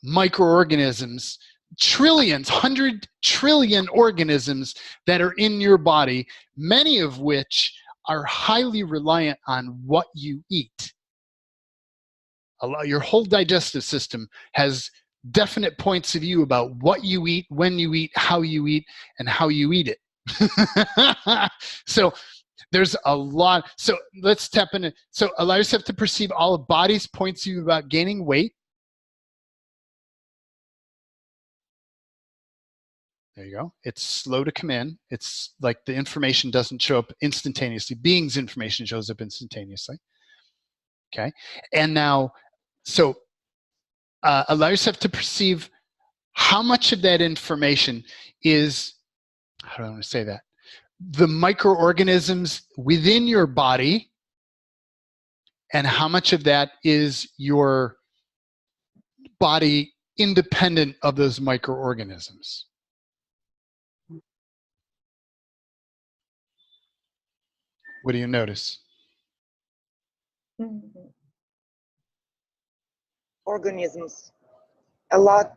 microorganisms, trillions, 100 trillion organisms that are in your body, many of which are highly reliant on what you eat. Your whole digestive system has definite points of view about what you eat, when you eat, how you eat, and how you eat it. So there's a lot. So let's tap into. So allow yourself to perceive all of body's points of view about gaining weight. There you go. It's slow to come in. It's like the information doesn't show up instantaneously. Being's information shows up instantaneously. Okay. And now, so allow yourself to perceive how much of that information is, how do I want to say that? The microorganisms within your body, and how much of that is your body independent of those microorganisms. What do you notice? Organisms. A lot.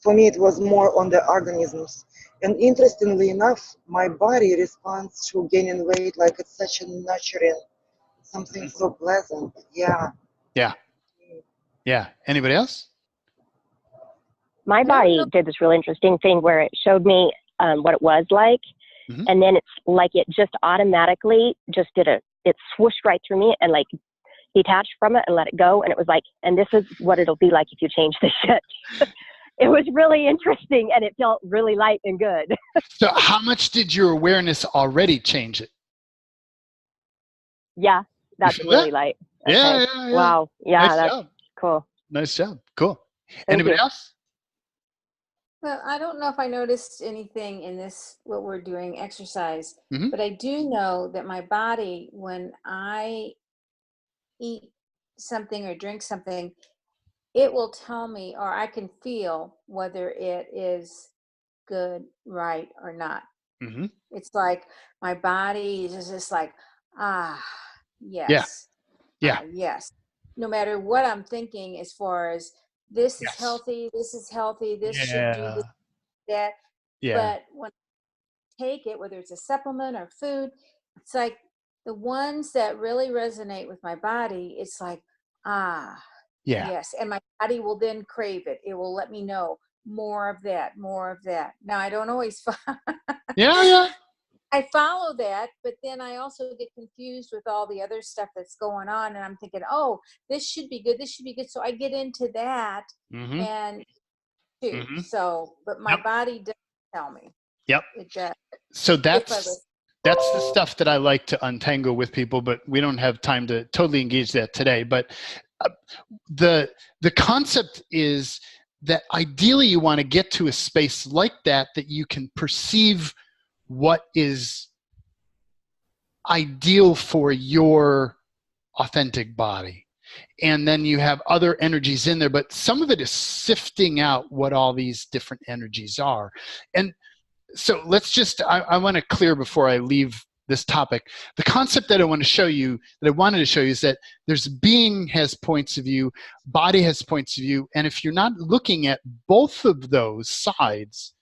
For me, it was more on the organisms. And interestingly enough, my body responds to gaining weight like it's such a nurturing, something so pleasant. Yeah. Yeah. Yeah. Anybody else? My body did this really interesting thing where it showed me what it was like. Mm-hmm. And then it's like it just automatically just it swooshed right through me and like detached from it and let it go. And it was like, and this is what it'll be like if you change this shit. It was really interesting and it felt really light and good. So how much did your awareness already change it? Yeah, that's feel really that? light. Yeah, Okay. yeah. Wow. Yeah, Nice that's job. cool. Nice job. Cool. Thank Anybody you. else? Well, I don't know if I noticed anything in this, what we're doing, exercise, Mhm. but I do know that my body, when I eat something or drink something, it will tell me, or I can feel whether it is good, right, or not. Mm-hmm. It's like my body is just like, Yeah. yes, Yeah. yes. No matter what I'm thinking, as far as this is Yes. healthy, this is healthy, this should do this, that. Yeah. But when I take it, whether it's a supplement or food, it's like the ones that really resonate with my body, it's like, Yeah. Yes. And my body will then crave it. It will let me know more of that, more of that. Now, I don't always Yeah. I follow that, but then I also get confused with all the other stuff that's going on. And I'm thinking, oh, this should be good. This should be good. So I get into that Mm-hmm. and too. Mm-hmm. So, but my body doesn't tell me. Yep. It does. So that's the stuff that I like to untangle with people, but we don't have time to totally engage that today. But the concept is that ideally you want to get to a space like that you can perceive what is ideal for your authentic body. And then you have other energies in there, but some of it is sifting out what all these different energies are. And so let's just, I want to clear before I leave this topic. The concept that I want to show you, that I wanted to show you, is that there's being has points of view, body has points of view, and if you're not looking at both of those sides,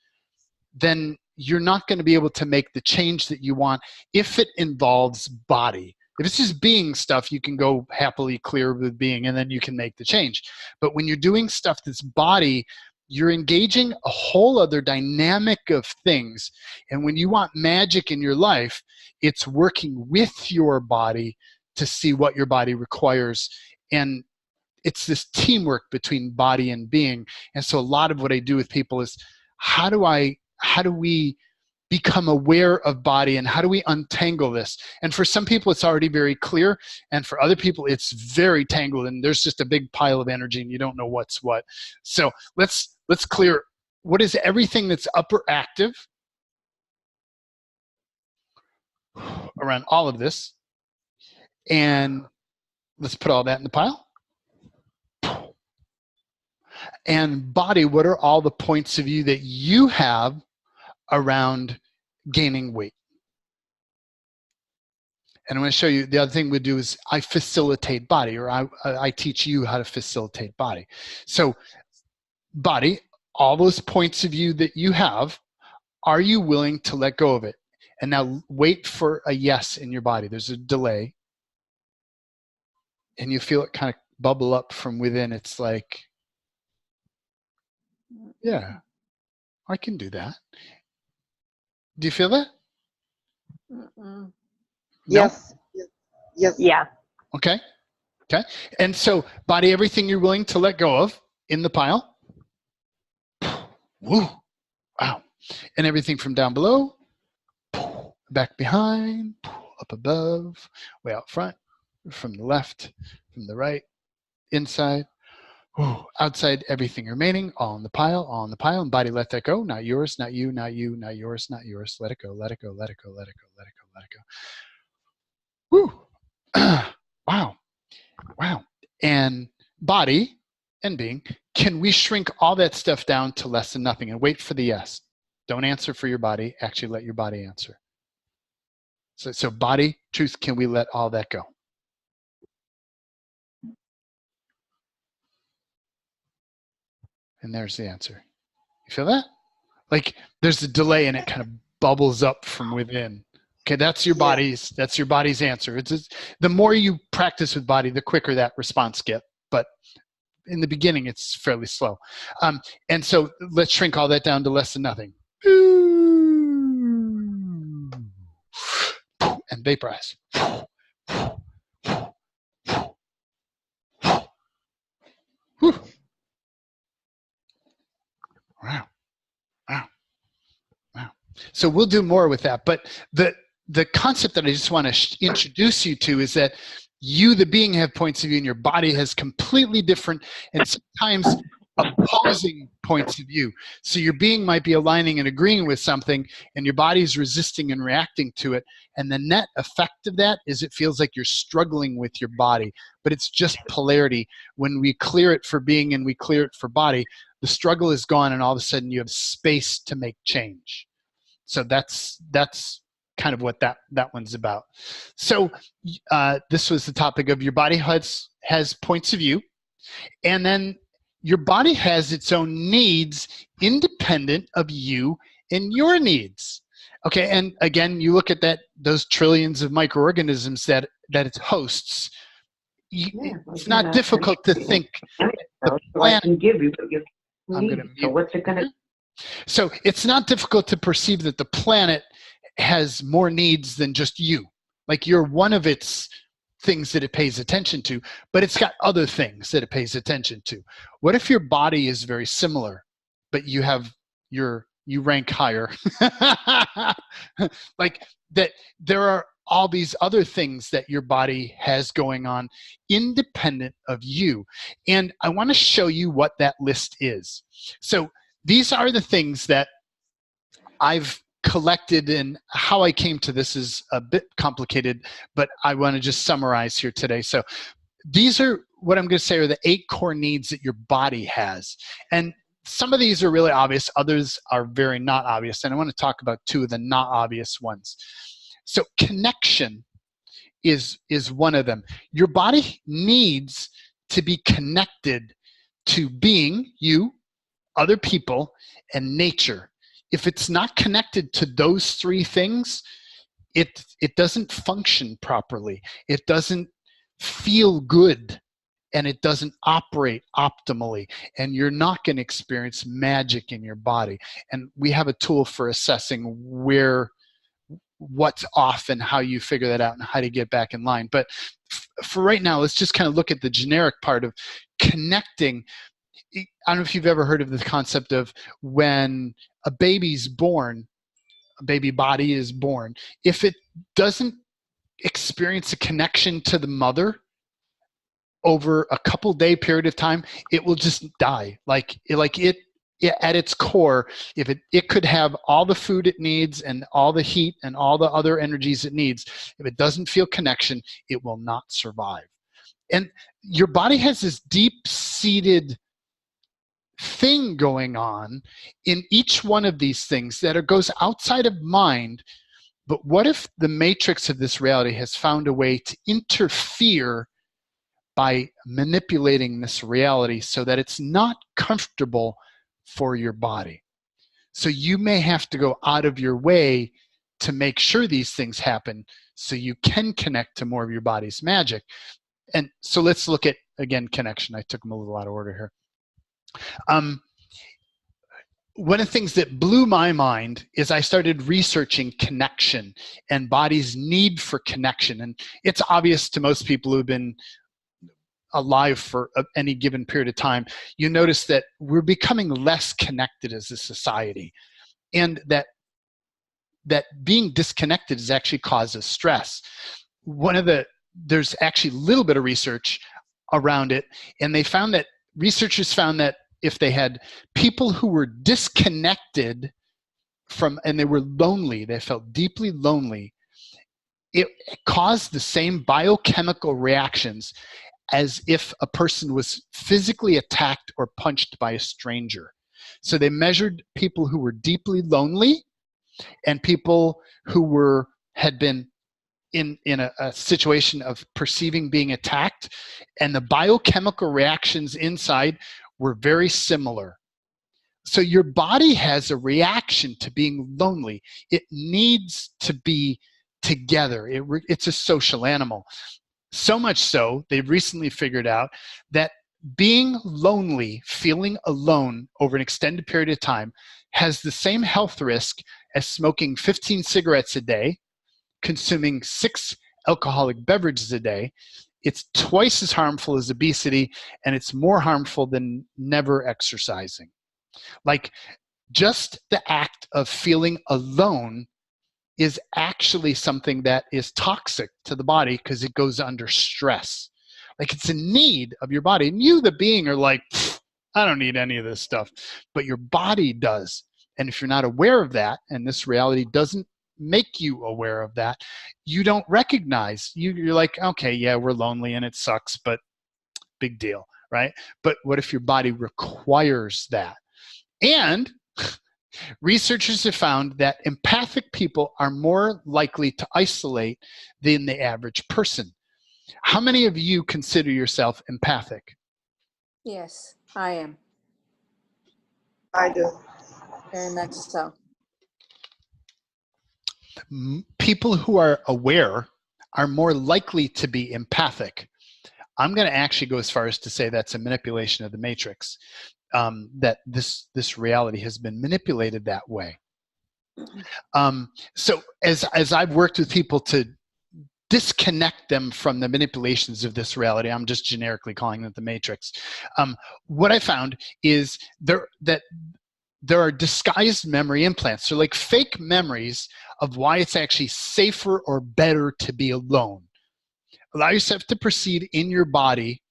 then you're not going to be able to make the change that you want if it involves body. If it's just being stuff, you can go happily clear with being, and then you can make the change. But when you're doing stuff that's body, you're engaging a whole other dynamic of things. And when you want magic in your life, it's working with your body to see what your body requires. And it's this teamwork between body and being. And so a lot of what I do with people is, how do we become aware of body, and how do we untangle this? And for some people, it's already very clear. And for other people, it's very tangled, and there's just a big pile of energy and you don't know what's what. So let's clear what is everything that's upper active around all of this. And let's put all that in the pile. And body, what are all the points of view that you have around gaining weight? And I'm going to show you, the other thing we do is I facilitate body, or I teach you how to facilitate body. So body, all those points of view that you have, are you willing to let go of it? And now wait for a yes in your body. There's a delay. And you feel it kind of bubble up from within. It's like, yeah, I can do that. Do you feel that? Mm-mm. Yes. Yes. Yeah. Okay. And so body, everything you're willing to let go of in the pile. Woo. Wow. And everything from down below, back behind, up above, way out front, from the left, from the right, inside, outside, everything remaining, all in the pile, and body, let that go. Not yours, not you, not you, not yours, not yours. Let it go, let it go, let it go, let it go, let it go, let it go. Woo. Wow. And body and being, can we shrink all that stuff down to less than nothing? And wait for the yes. Don't answer for your body. Actually, let your body answer. So body, truth, can we let all that go? And there's the answer. You feel that? Like there's a delay and it kind of bubbles up from within. Okay, that's your body's answer. It's just, the more you practice with body, the quicker that response gets. But in the beginning, it's fairly slow. And so let's shrink all that down to less than nothing. And vaporize. Wow. So we'll do more with that. But the concept that I just want to introduce you to is that you, the being, have points of view, and your body has completely different and sometimes opposing points of view. So your being might be aligning and agreeing with something, and your body's resisting and reacting to it. And the net effect of that is it feels like you're struggling with your body, but it's just polarity. When we clear it for being and we clear it for body, the struggle is gone, and all of a sudden you have space to make change. So that's kind of what that one's about. So this was the topic of your body has points of view, and then your body has its own needs independent of you and your needs. Okay, and again, you look at those trillions of microorganisms that it hosts. it's not difficult to think the planet. I'm going to mute. So what's it going to? So it's not difficult to perceive that the planet has more needs than just you. Like you're one of its things that it pays attention to, but it's got other things that it pays attention to. What if your body is very similar, but you rank higher? Like that there are all these other things that your body has going on independent of you. And I want to show you what that list is. So these are the things that I've collected, and how I came to this is a bit complicated, but I want to just summarize here today. So these are what I'm going to say are the 8 core needs that your body has. And some of these are really obvious, others are very not obvious. And I want to talk about 2 of the not obvious ones. So connection is one of them. Your body needs to be connected to being, you, other people, and nature. If it's not connected to those 3 things, it doesn't function properly. It doesn't feel good, and it doesn't operate optimally, and you're not going to experience magic in your body. And we have a tool for assessing what's off and how you figure that out and how to get back in line. But for right now, let's just kind of look at the generic part of connecting. I don't know if you've ever heard of the concept of when a baby's born, a baby body is born. If it doesn't experience a connection to the mother over a couple day period of time, it will just die. Like it at its core, if it could have all the food it needs and all the heat and all the other energies it needs, if it doesn't feel connection, it will not survive. And your body has this deep-seated thing going on in each one of these things that goes outside of mind. But what if the matrix of this reality has found a way to interfere by manipulating this reality so that it's not comfortable for your body? So you may have to go out of your way to make sure these things happen so you can connect to more of your body's magic. And so let's look at, again, connection. I took them a little out of order here. One of the things that blew my mind is I started researching connection and body's need for connection. And it's obvious to most people who've been alive for any given period of time. You notice that we're becoming less connected as a society, and that being disconnected is actually causes stress. There's actually a little bit of research around it, and researchers found that if they had people who were disconnected from, and they were lonely, they felt deeply lonely, it caused the same biochemical reactions as if a person was physically attacked or punched by a stranger. So they measured people who were deeply lonely and people who had been in a situation of perceiving being attacked, and the biochemical reactions inside were very similar. So your body has a reaction to being lonely. It needs to be together. It's a social animal. So much so, they've recently figured out that being lonely, feeling alone over an extended period of time, has the same health risk as smoking 15 cigarettes a day, consuming 6 alcoholic beverages a day. It's twice as harmful as obesity, and it's more harmful than never exercising. Like, just the act of feeling alone is actually something that is toxic to the body because it goes under stress. Like, it's a need of your body. And you, the being, are like, I don't need any of this stuff. But your body does. And if you're not aware of that, and this reality doesn't make you aware of that, you don't recognize. You're like, okay, yeah, we're lonely and it sucks, but big deal, right? But what if your body requires that? And researchers have found that empathic people are more likely to isolate than the average person. How many of you consider yourself empathic? Yes, I am. I do. Very much so. People who are aware are more likely to be empathic. I'm going to actually go as far as to say that's a manipulation of the matrix, that this reality has been manipulated that way. So as I've worked with people to disconnect them from the manipulations of this reality, I'm just generically calling it the matrix, what I found is that there are disguised memory implants. So like fake memories of why it's actually safer or better to be alone. Allow yourself to perceive in your body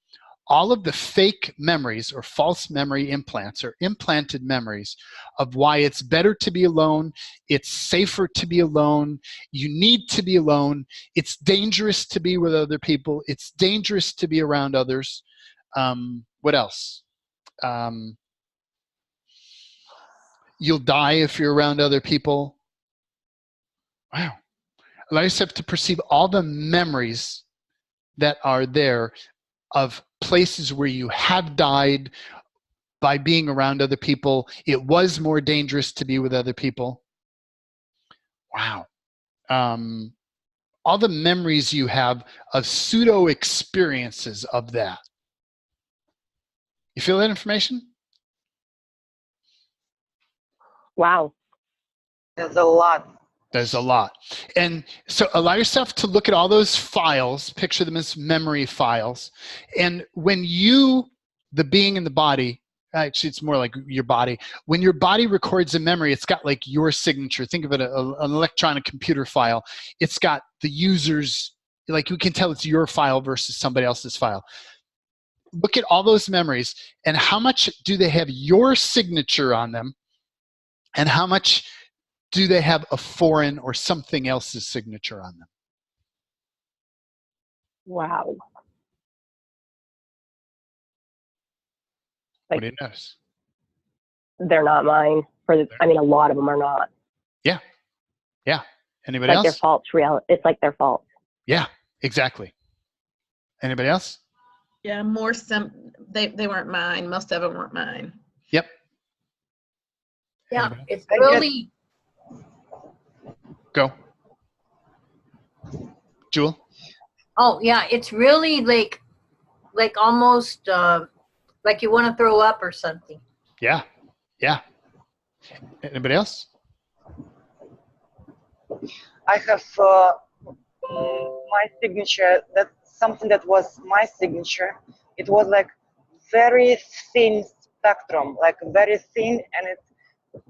all of the fake memories or false memory implants or implanted memories of why it's better to be alone, it's safer to be alone, you need to be alone, it's dangerous to be with other people, it's dangerous to be around others. What else? You'll die if you're around other people. Wow. Allow yourself to perceive all the memories that are there of places where you have died by being around other people. It was more dangerous to be with other people. Wow. All the memories you have of pseudo experiences of that. You feel that information? Wow. There's a lot. There's a lot. And so allow yourself to look at all those files, picture them as memory files. And when you, the being in the body, actually it's more like your body, when your body records a memory, it's got like your signature. Think of it an electronic computer file. It's got the user's, like you can tell it's your file versus somebody else's file. Look at all those memories and how much do they have your signature on them and how much do they have a foreign or something else's signature on them? Wow. What do you notice? They're not mine. I mean, a lot of them are not. Yeah. Yeah. Anybody Like else? their faults. It's like their fault. Yeah, exactly. Anybody else? Yeah, they weren't mine. Most of them weren't mine. Yep. Yeah, Anybody? it's really. Go. Jewel? Oh yeah, it's really like almost like you want to throw up or something. Yeah. Yeah. Anybody else? I have my signature. That's something that was my signature. It was like very thin spectrum, like very thin, and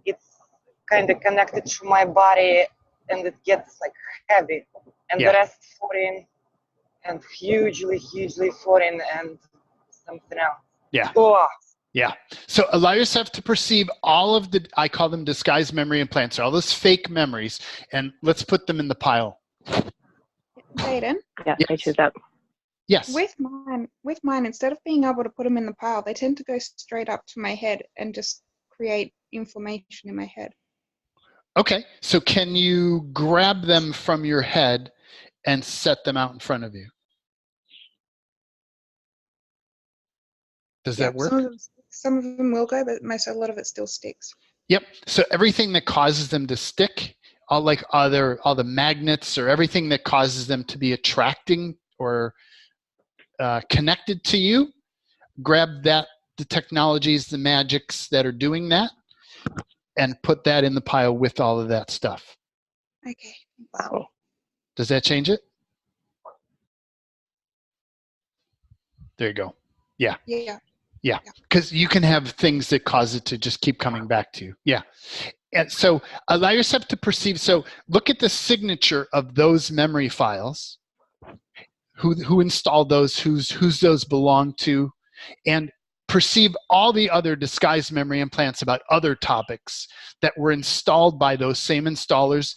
it's kind of connected to my body, and it gets like heavy, and Yeah. the rest foreign, and hugely foreign, and something else. Yeah. Oh. Yeah. So allow yourself to perceive all of the, I call them disguised memory implants, all those fake memories, and let's put them in the pile. Jaden? Yeah, Yes. I choose that. Yes. With mine, instead of being able to put them in the pile, they tend to go straight up to my head and just create inflammation in my head. Okay. So can you grab them from your head and set them out in front of you? Does that work? Some of them will go, but a lot of it still sticks. Yep. So everything that causes them to stick, all the magnets or everything that causes them to be attracting or connected to you, grab that, the technologies, the magics that are doing that, and put that in the pile with all of that stuff. Okay. Wow. Does that change it? There you go. Yeah. Yeah. Yeah. Because you can have things that cause it to just keep coming back to you. Yeah. And so allow yourself to perceive. So look at the signature of those memory files. Who installed those? Whose those belong to? And perceive all the other disguised memory implants about other topics that were installed by those same installers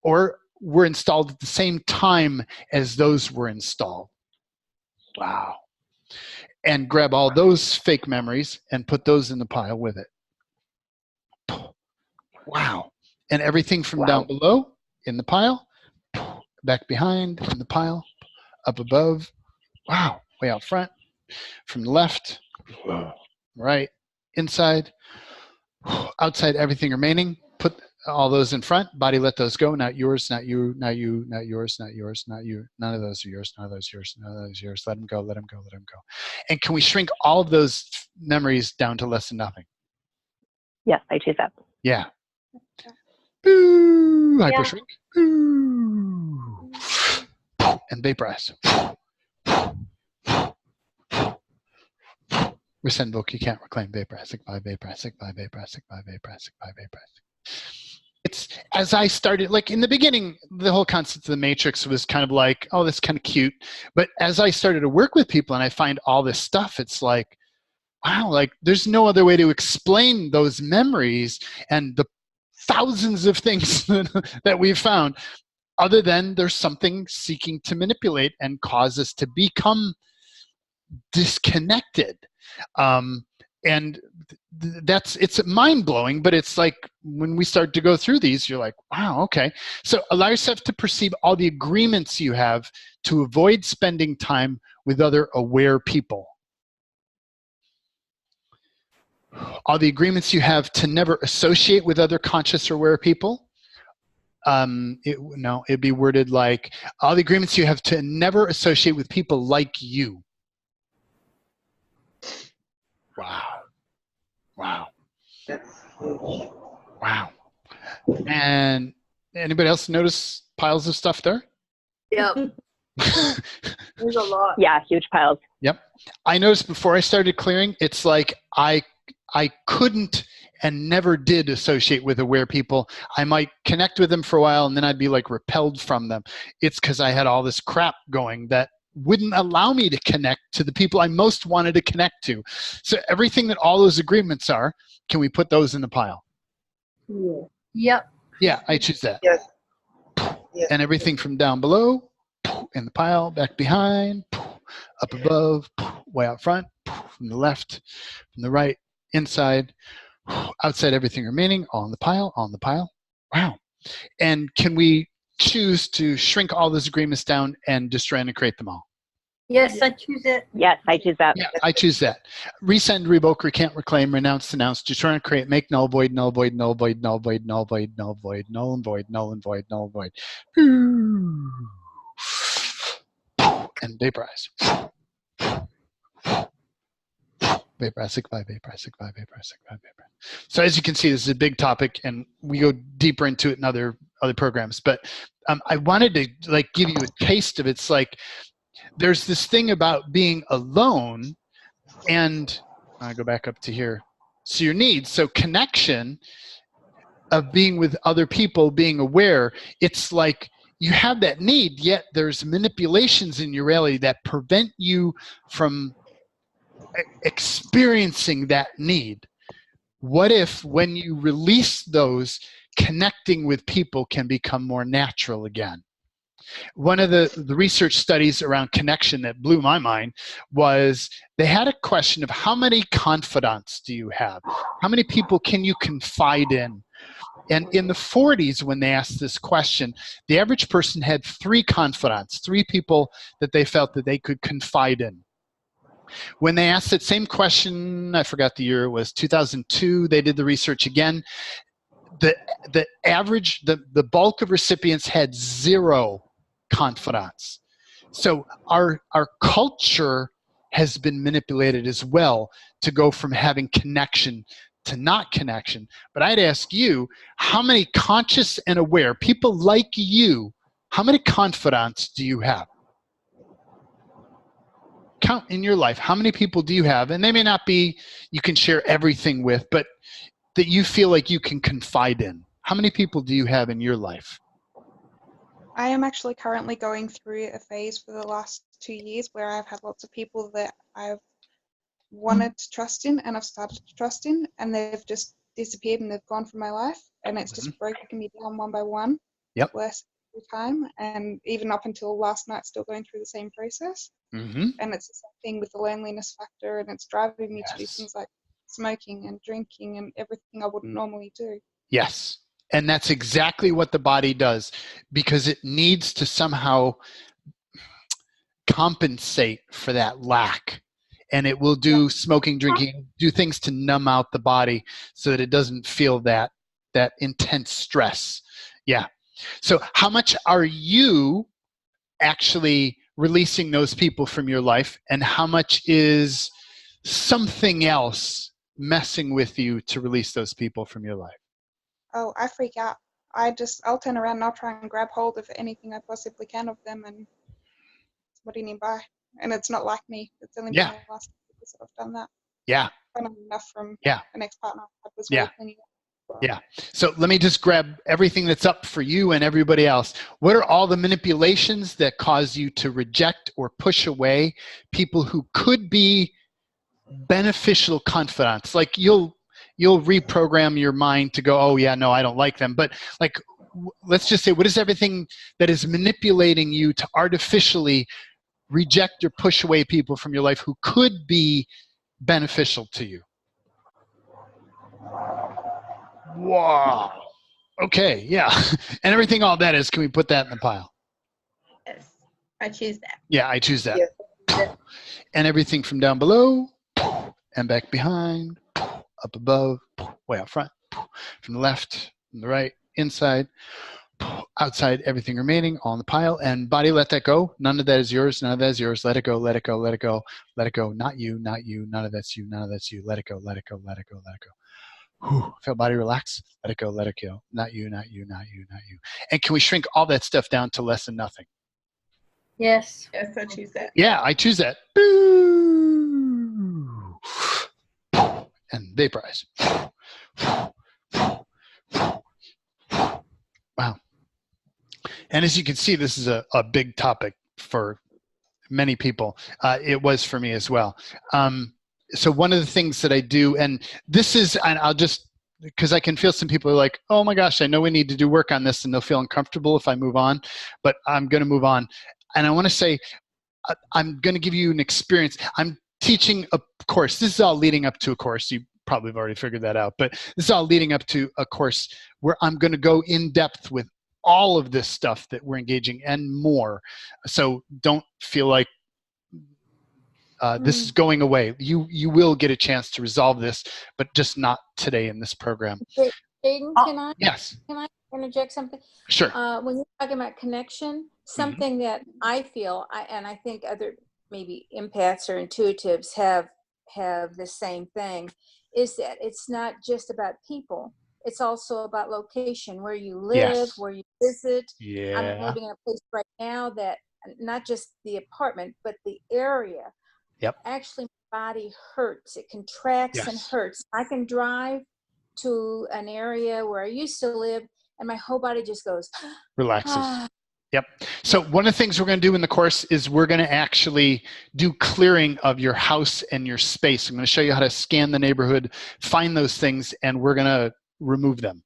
or were installed at the same time as those were installed. Wow. And grab all those fake memories and put those in the pile with it. Wow. And everything from down below in the pile, back behind in the pile, up above. Wow. Way out front, from the left, right, inside, outside, everything remaining. Put all those in front. Body, let those go. Not yours, not you, not you, not yours, not yours, not you. None of those are yours. None of those are yours. None of those are yours. Let them go. Let them go. Let them go. And can we shrink all of those memories down to less than nothing? Yes, I choose that. Yeah. Boo, hyper Yeah. shrink. Boo. And vaporize. Rescind book, you can't reclaim. Vaporize, sigma, vaporize, sigma, vaporize, sigma, vaporize, sigma, vaporize. It's, as I started, like in the beginning, the whole concept of the matrix was kind of like, oh, that's kind of cute. But as I started to work with people and I find all this stuff, it's like, wow, like there's no other way to explain those memories and the thousands of things that we've found other than there's something seeking to manipulate and cause us to become disconnected. And it's mind-blowing, but it's like when we start to go through these, you're like, wow, okay. So allow yourself to perceive all the agreements you have to avoid spending time with other aware people. All the agreements you have to never associate with other conscious or aware people. It'd be worded like, all the agreements you have to never associate with people like you. Wow. Wow. Wow. And anybody else notice piles of stuff there? Yep. There's a lot. Yeah, huge piles. Yep. I noticed before I started clearing, it's like I couldn't and never did associate with aware people. I might connect with them for a while and then I'd be like repelled from them. It's because I had all this crap going that wouldn't allow me to connect to the people I most wanted to connect to. So everything that all those agreements are, can we put those in the pile? Yeah. Yep. Yeah, I choose that. Yes. Yes. And everything from down below, in the pile, back behind, up above, way out front, from the left, from the right, inside, outside, everything remaining, all in the pile, all in the pile. Wow. And can we choose to shrink all those agreements down and destroy and create them all? Yes, I choose it. Yes, I choose that. Yeah, I choose that. Resend, revoke, recant, reclaim, renounce, denounce, destroy and create, make null, void, null, void, null, void, null, void, null, void, null, void, null and void, null and void, null and void. And vaporize. Vaporize, sigma, vaporize, sigma, vaporize, sigma, vaporize. So as you can see, this is a big topic, and we go deeper into it in other programs. But I wanted to like give you a taste of it. It's like there's this thing about being alone, and I go back up to here. So your needs, so connection of being with other people, being aware. It's like you have that need, yet there's manipulations in your reality that prevent you from experiencing that need. What if when you release those, connecting with people can become more natural again? One of the research studies around connection that blew my mind was they had a question of how many confidants do you have? How many people can you confide in? And in the 40s, when they asked this question, the average person had 3 confidants, 3 people that they felt that they could confide in. When they asked that same question, I forgot the year, it was 2002, they did the research again. The average, the bulk of recipients had 0 confidants. So our culture has been manipulated as well to go from having connection to not connection. But I'd ask you, how many conscious and aware people like you, how many confidants do you have? Count in your life, how many people do you have? And they may not be you can share everything with, but that you feel like you can confide in. How many people do you have in your life? I am actually currently going through a phase for the last 2 years where I've had lots of people that I've wanted to trust in and I've started to trust in, and they've just disappeared and they've gone from my life, and it's just broken me down one by one. Yep. Worse every time, and even up until last night, still going through the same process. And it's the same thing with the loneliness factor, and it's driving me to do things like smoking and drinking and everything I wouldn't normally do. Yes. And that's exactly what the body does, because it needs to somehow compensate for that lack. And it will do smoking, drinking, do things to numb out the body so that it doesn't feel that that intense stress. Yeah. So how much are you actually releasing those people from your life, and how much is something else messing with you to release those people from your life? Oh, I freak out. I'll turn around and I'll try and grab hold of anything I possibly can of them, and what do you mean by? And it's not like me. It's only been the last couple of years that I've done that. Yeah. I've done enough from Yeah. an ex-partner I was Yeah. cleaning up. Yeah. So let me just grab everything that's up for you and everybody else. What are all the manipulations that cause you to reject or push away people who could be beneficial confidants? Like you'll reprogram your mind to go, oh yeah, no, I don't like them. But like, let's just say, what is everything that is manipulating you to artificially reject or push away people from your life who could be beneficial to you? Wow. Okay, yeah. And everything all that is, can we put that in the pile? Yes, I choose that. Yeah, I choose that. Yes. And everything from down below and back behind, up above, way out front, from the left, from the right, inside, outside, everything remaining, all in the pile. And body, let that go. None of that is yours. None of that is yours. Let it go, let it go, let it go, let it go. Not you, not you. None of that's you, none of that's you. Let it go, let it go, let it go, let it go. Whew, feel body relax. Let it go, let it go. Not you, not you, not you, not you. And can we shrink all that stuff down to less than nothing? Yes. Yes, I choose that. Yeah, I choose that. Boo. And vaporize. Wow. And as you can see, this is a big topic for many people. It was for me as well. So one of the things that I do, and this is, and I'll just, because I can feel some people are like, oh my gosh, I know we need to do work on this, and they'll feel uncomfortable if I move on, but I'm going to move on. And I want to say, I'm going to give you an experience. I'm teaching a course. This is all leading up to a course. You probably have already figured that out, but this is all leading up to a course where I'm going to go in depth with all of this stuff that we're engaging and more. So don't feel like this is going away. You will get a chance to resolve this, but just not today in this program. Jaden, can I interject something? Sure. When you're talking about connection, something that I feel, and I think other maybe empaths or intuitives have the same thing, is that it's not just about people. It's also about location, where you live, where you visit. Yeah. I'm living in a place right now that not just the apartment, but the area. Yep. Actually, my body hurts. It contracts and hurts. I can drive to an area where I used to live, and my whole body just goes relaxes. Yep. So one of the things we're going to do in the course is we're going to actually do clearing of your house and your space. I'm going to show you how to scan the neighborhood, find those things, and we're going to remove them.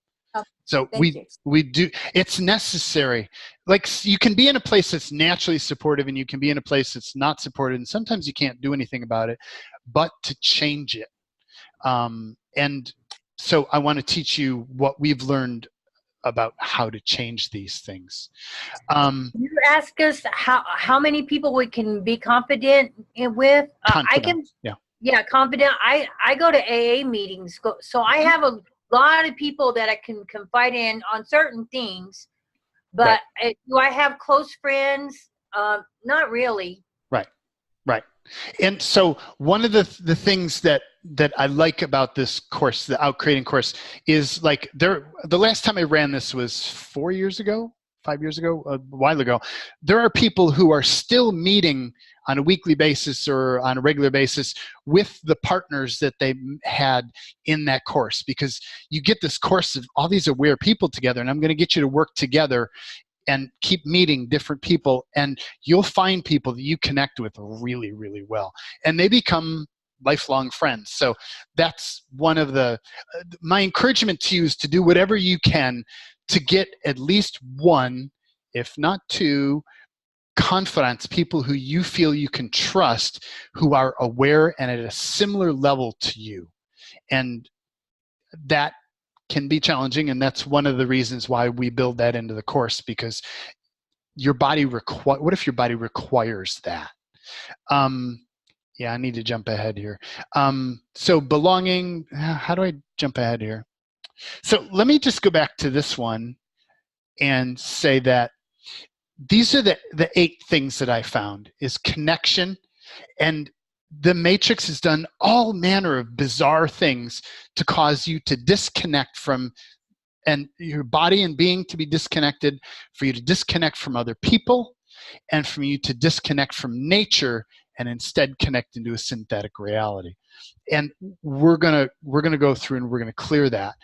So we do, it's necessary. Like you can be in a place that's naturally supportive, and you can be in a place that's not supportive, and sometimes you can't do anything about it, but to change it. And so I want to teach you what we've learned about how to change these things. You ask us how many people we can be confident with. I can, confident. I go to AA meetings, so I have a lot of people that I can confide in on certain things. But do I have close friends? Not really. Right. And so one of the things that I like about this course, the Out Creating course, is like the last time I ran this was 4 years ago, 5 years ago, a while ago. There are people who are still meeting on a weekly basis or on a regular basis with the partners that they had in that course, because you get this course of all these aware people together, and I'm going to get you to work together and keep meeting different people, and you'll find people that you connect with really, really well, and they become lifelong friends. So that's one of my encouragement to you is to do whatever you can to get at least one, if not two, confidants, people who you feel you can trust, who are aware and at a similar level to you. And that can be challenging, and that's one of the reasons why we build that into the course, because your body what if your body requires that? Yeah, I need to jump ahead here. So belonging, how do I jump ahead here? So let me just go back to this one and say that these are the 8 things that I found is connection. And the Matrix has done all manner of bizarre things to cause you to disconnect from, and your body and being to be disconnected, for you to disconnect from other people, and for you to disconnect from nature and instead connect into a synthetic reality. And we're gonna go through and we're gonna clear that.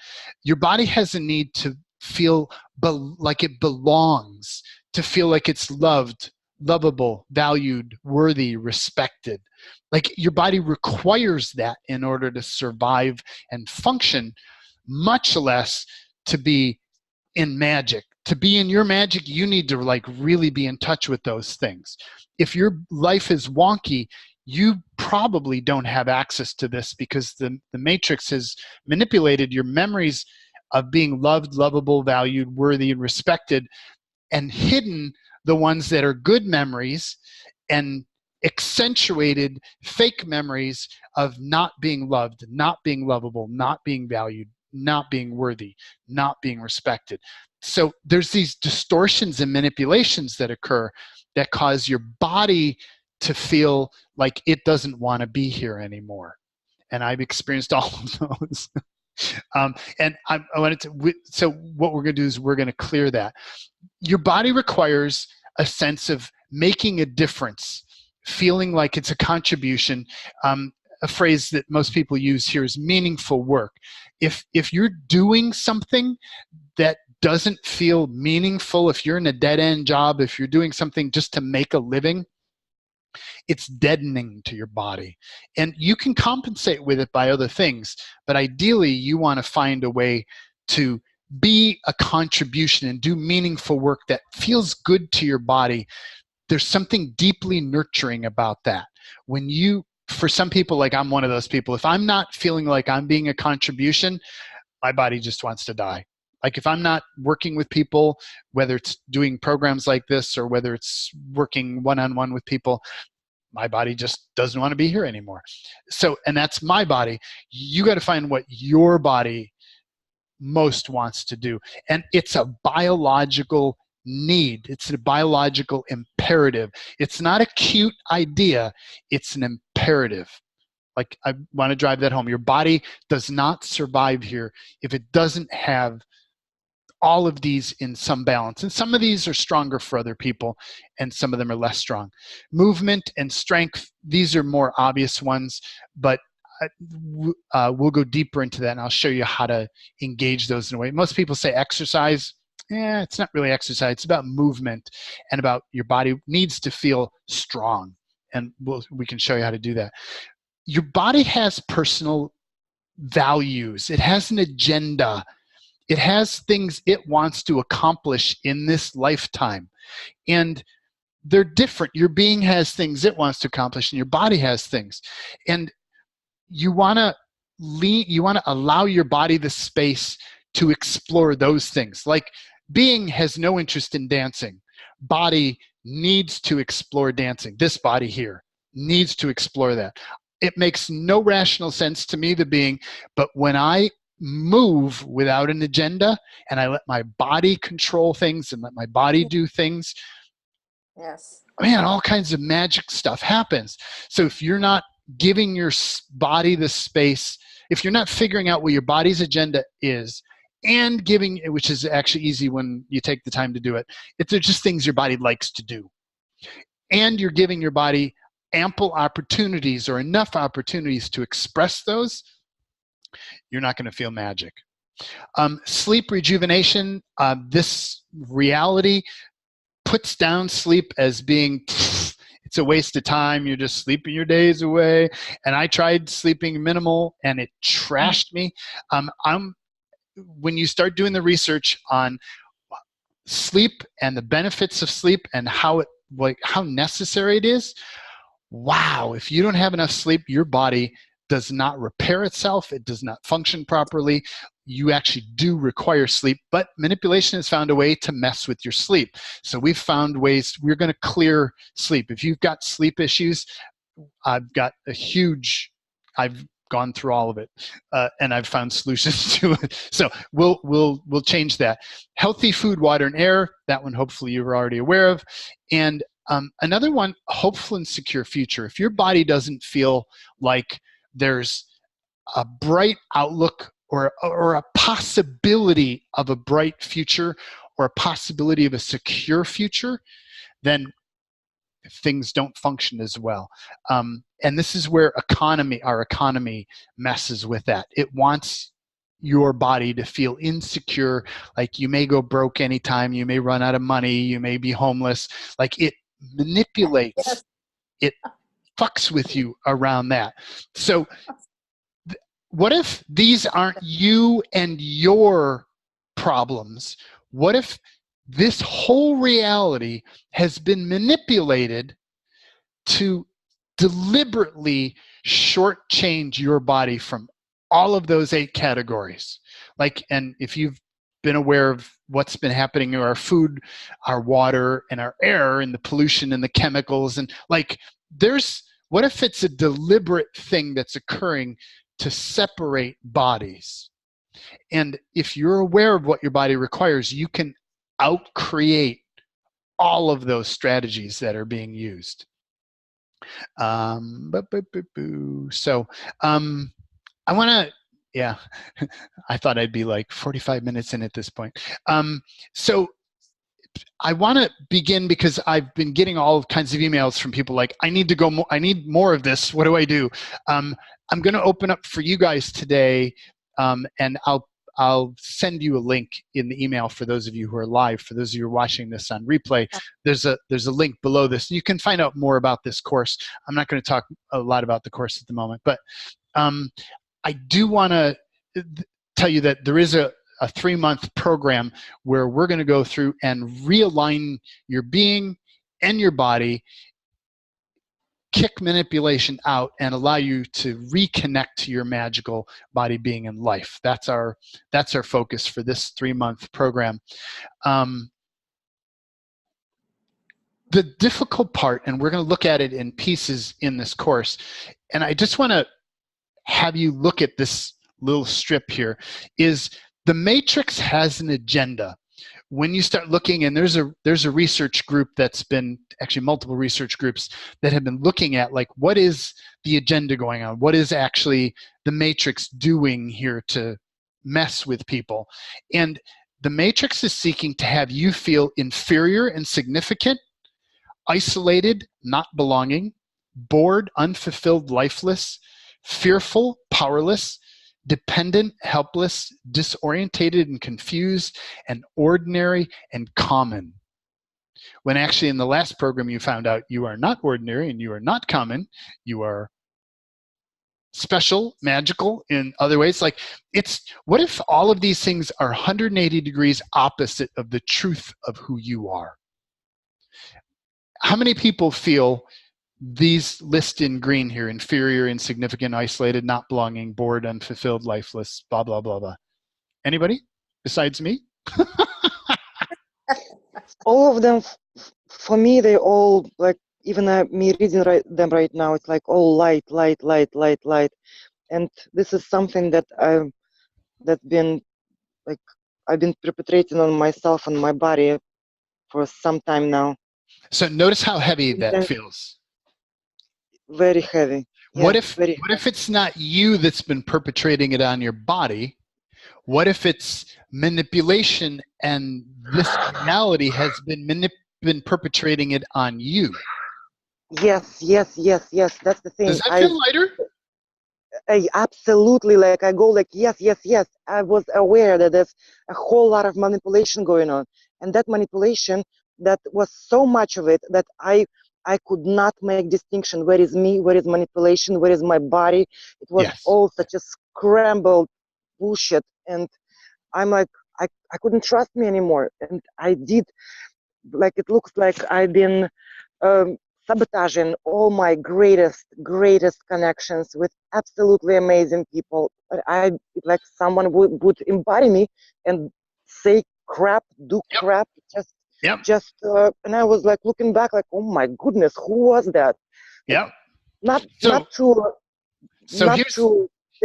Your body has a need to feel like it belongs, to feel like it's loved, lovable, valued, worthy, respected. Like your body requires that in order to survive and function, much less to be in magic. To be in your magic, you need to like really be in touch with those things. If your life is wonky, you probably don't have access to this because the Matrix has manipulated your memories of being loved, lovable, valued, worthy, and respected, and hidden the ones that are good memories and accentuated fake memories of not being loved, not being lovable, not being valued, not being worthy, not being respected. So there's these distortions and manipulations that occur that cause your body to feel like it doesn't want to be here anymore. And I've experienced all of those. And I wanted to, so what we're going to do is we're going to clear that. Your body requires a sense of making a difference, feeling like it's a contribution. A phrase that most people use here is meaningful work. If you're doing something that doesn't feel meaningful, if you're in a dead-end job, if you're doing something just to make a living, it's deadening to your body. And you can compensate with it by other things, but ideally you want to find a way to be a contribution and do meaningful work that feels good to your body. There's something deeply nurturing about that. When you, for some people, like I'm one of those people, if I'm not feeling like I'm being a contribution, my body just wants to die. Like if I'm not working with people, whether it's doing programs like this or whether it's working one-on-one with people, my body just doesn't want to be here anymore. So, and that's my body. You got to find what your body most wants to do. And it's a biological need. It's a biological imperative. It's not a cute idea. It's an imperative. Like I want to drive that home. Your body does not survive here if it doesn't have all of these in some balance. And some of these are stronger for other people and some of them are less strong. Movement and strength, these are more obvious ones, but we'll go deeper into that and I'll show you how to engage those in a way. Most people say exercise. It's not really exercise. It's about movement and about your body needs to feel strong. And we can show you how to do that. Your body has personal values. It has an agenda. It has things it wants to accomplish in this lifetime. And they're different. Your being has things it wants to accomplish and your body has things. And you want to allow your body the space to explore those things. Like being has no interest in dancing. Body needs to explore dancing. This body here needs to explore that. It makes no rational sense to me, the being, but when I move without an agenda and I let my body control things and let my body do things, yes, man, all kinds of magic stuff happens. So if you're not giving your body the space, if you're not figuring out what your body's agenda is and giving it, which is actually easy when you take the time to do it, they're just things your body likes to do, and you're giving your body ample opportunities or enough opportunities to express those, you're not going to feel magic. Sleep rejuvenation, this reality puts down sleep as being, it's a waste of time. You're just sleeping your days away. And I tried sleeping minimal and it trashed me. When you start doing the research on sleep and the benefits of sleep and how necessary it is, wow, if you don't have enough sleep, your body does not repair itself. It does not function properly. You actually do require sleep, but manipulation has found a way to mess with your sleep. So we've found ways, we're going to clear sleep. If you've got sleep issues, I've gone through all of it, and I've found solutions to it. So we'll change that. Healthy food, water, and air. That one, hopefully, you're already aware of. And another one, hopeful and secure future. If your body doesn't feel like there's a bright outlook or a possibility of a bright future or a possibility of a secure future, then things don't function as well. And this is where our economy messes with that. It wants your body to feel insecure, like you may go broke anytime, you may run out of money, you may be homeless. Like it manipulates, it fucks with you around that. So what if these aren't you and your problems? What if this whole reality has been manipulated to deliberately shortchange your body from all of those 8 categories? Like, and if you've been aware of what's been happening in our food, our water, and our air, and the pollution and the chemicals, and like, what if it's a deliberate thing that's occurring to separate bodies? And if you're aware of what your body requires, you can outcreate all of those strategies that are being used. So I want to, yeah, I thought I'd be like 45 minutes in at this point. So I want to begin because I've been getting all kinds of emails from people like, I need to go more, I need more of this. What do I do? I'm going to open up for you guys today, and I'll send you a link in the email for those of you who are live. For those of you who are watching this on replay, there's a link below this. You can find out more about this course. I'm not going to talk a lot about the course at the moment, but I do want to tell you that there is a 3-month program where we're going to go through and realign your being and your body, kick manipulation out, and allow you to reconnect to your magical body, being, and life. That's our focus for this 3-month program. The difficult part, and we're going to look at it in pieces in this course, and I just want to have you look at this little strip here, is the matrix has an agenda. When you start looking, and there's a research group that's been, actually multiple research groups that have been looking at, like, what is the agenda going on? What is actually the matrix doing here to mess with people? And the matrix is seeking to have you feel inferior and insignificant, isolated, not belonging, bored, unfulfilled, lifeless, fearful, powerless, dependent, helpless, disorientated and confused, and ordinary and common. When actually in the last program you found out you are not ordinary and you are not common, you are special, magical in other ways. Like, what if all of these things are 180 degrees opposite of the truth of who you are? How many people feel these list in green here: inferior, insignificant, isolated, not belonging, bored, unfulfilled, lifeless, blah, blah, blah, blah? Anybody besides me? All of them, for me, they all, like, even me reading them right now, it's like all light, light, light, light, light. And this is something that I've been perpetrating on myself and my body for some time now. So notice how heavy that feels. Very heavy. What Yes, if it's not you that's been perpetrating it on your body? What if it's manipulation and this reality has been perpetrating it on you? Yes. That's the thing. Does that feel lighter? I absolutely, like, I go like, yes. I was aware that there's a whole lot of manipulation going on. And that manipulation, that was so much of it that I could not make distinction. Where is me? Where is manipulation? Where is my body? It was all such a scrambled bullshit. And I'm like, I couldn't trust me anymore. And I did, like, it looks like I've been sabotaging all my greatest connections with absolutely amazing people. Like, someone would embody me and say crap, do crap, and I was like looking back, like, oh my goodness, who was that? Yeah. Not to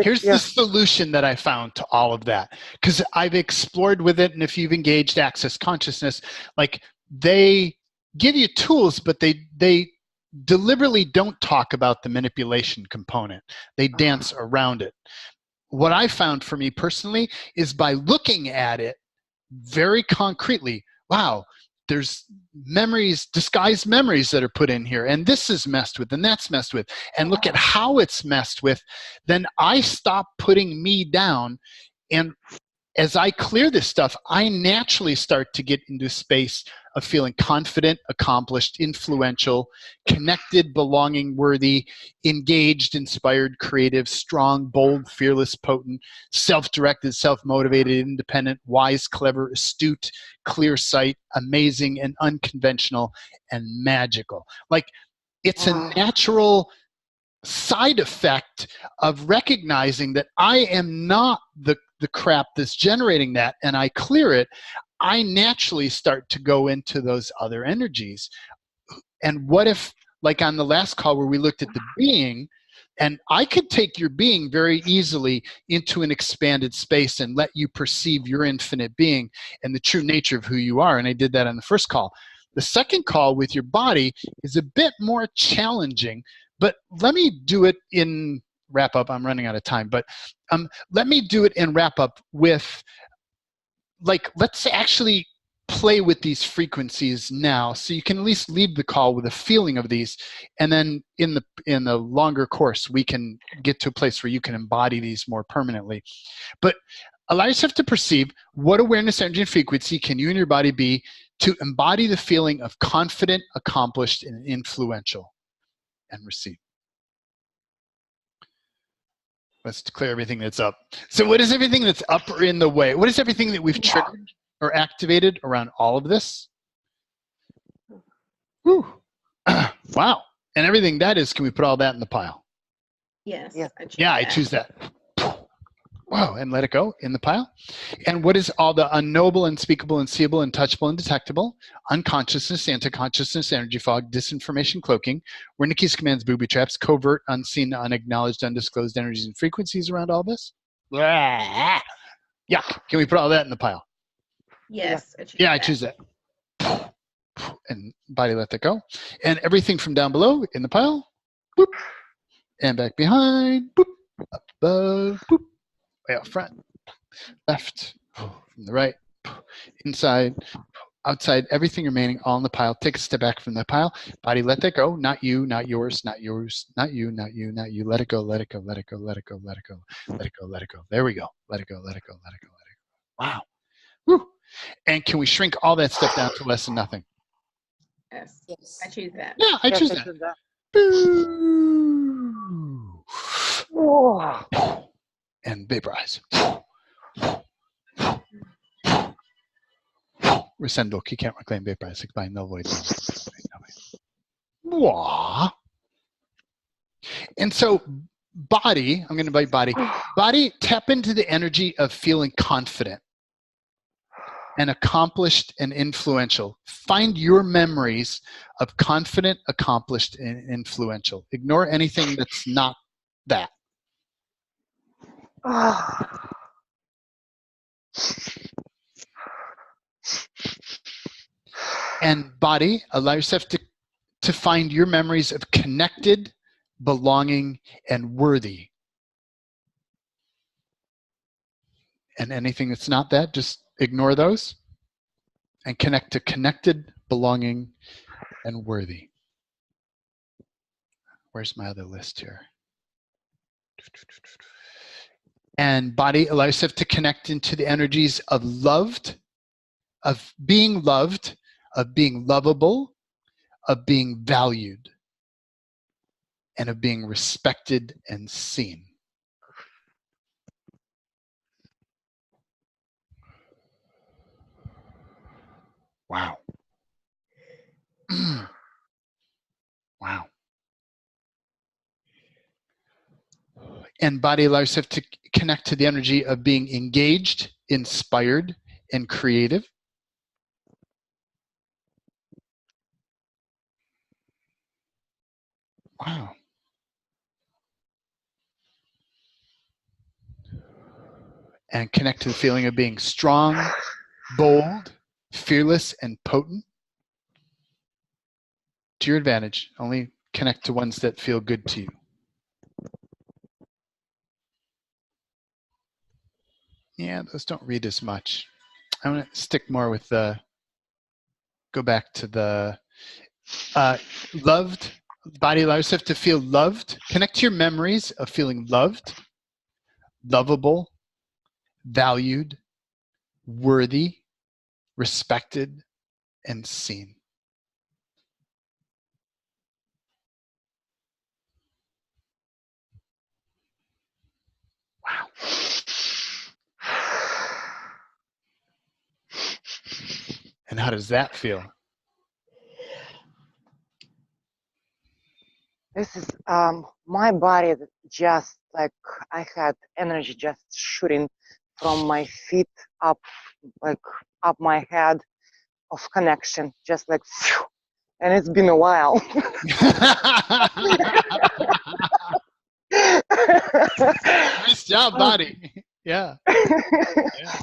Here's the solution that I found to all of that, because I've explored with it, and if you've engaged Access Consciousness, like they give you tools, but they deliberately don't talk about the manipulation component. They dance around it. What I found for me personally is by looking at it very concretely, wow, there's memories, disguised memories that are put in here, and this is messed with, and that's messed with, and look at how it's messed with, then I stop putting me down, and as I clear this stuff, I naturally start to get into a space of feeling confident, accomplished, influential, connected, belonging, worthy, engaged, inspired, creative, strong, bold, fearless, potent, self-directed, self-motivated, independent, wise, clever, astute, clear sight, amazing, and unconventional, and magical. Like, it's a natural side effect of recognizing that I am not the crap that's generating that, and I clear it, I naturally start to go into those other energies. And what if, like on the last call where we looked at the being, and I could take your being very easily into an expanded space and let you perceive your infinite being and the true nature of who you are, and I did that on the first call. The second call with your body is a bit more challenging, but let me do it in wrap up. I'm running out of time, but let me do it in wrap up with, like, let's actually play with these frequencies now, so you can at least leave the call with a feeling of these, and then in the longer course we can get to a place where you can embody these more permanently. But allow yourself to perceive what awareness, energy, and frequency can you and your body be to embody the feeling of confident, accomplished, and influential, and receive. Let's clear everything that's up. So what is everything that's up or in the way? What is everything that we've triggered or activated around all of this? Whew. Wow. And everything that is, can we put all that in the pile? Yes. I choose that. Wow. And let it go in the pile. And what is all the unknowable, unspeakable, unseeable, untouchable, undetectable, unconsciousness, anti-consciousness, energy fog, disinformation, cloaking, where Nikki's commands, booby traps, covert, unseen, unacknowledged, undisclosed energies and frequencies around all this? Yeah. Can we put all that in the pile? Yes. I choose that. And body, let that go. And everything from down below in the pile. Boop. And back behind. Boop. Up above. Boop. Way out front. Left. From the right. Inside. Outside. Everything remaining all in the pile. Take a step back from the pile. Body, let that go. Not you, not yours, not yours, not you, not you, not you. Let it go, let it go, let it go, let it go, let it go, let it go, let it go. There we go. Let it go, let it go, let it go, let it go. Wow. Woo. And can we shrink all that stuff down to less than nothing? Yes. I choose that. Yeah, I choose that. And vaporize. Resend book. You can't reclaim vaporize. Explain no void. And so body, I'm going to invite body. Body, tap into the energy of feeling confident and accomplished and influential. Find your memories of confident, accomplished, and influential. Ignore anything that's not that. And body, allow yourself to find your memories of connected, belonging, and worthy. And anything that's not that, just ignore those and connect to connected, belonging, and worthy. Where's my other list here? And body, allow yourself to connect into the energies of loved, of being loved, of being lovable, of being valued, and of being respected and seen. Wow. Wow. And body, allow yourself to connect to the energy of being engaged, inspired, and creative. Wow. and connect to the feeling of being strong, bold, fearless, and potent. To your advantage. Only connect to ones that feel good to you. Yeah, those don't read as much. I'm going to stick more with the, go back to the loved. Body allows yourself to feel loved. Connect to your memories of feeling loved, lovable, valued, worthy, respected, and seen. Wow. And how does that feel? This is my body just like I had energy just shooting from my feet up, like up my head of connection, just like, phew, and it's been a while. Nice job, body. Yeah. Yeah.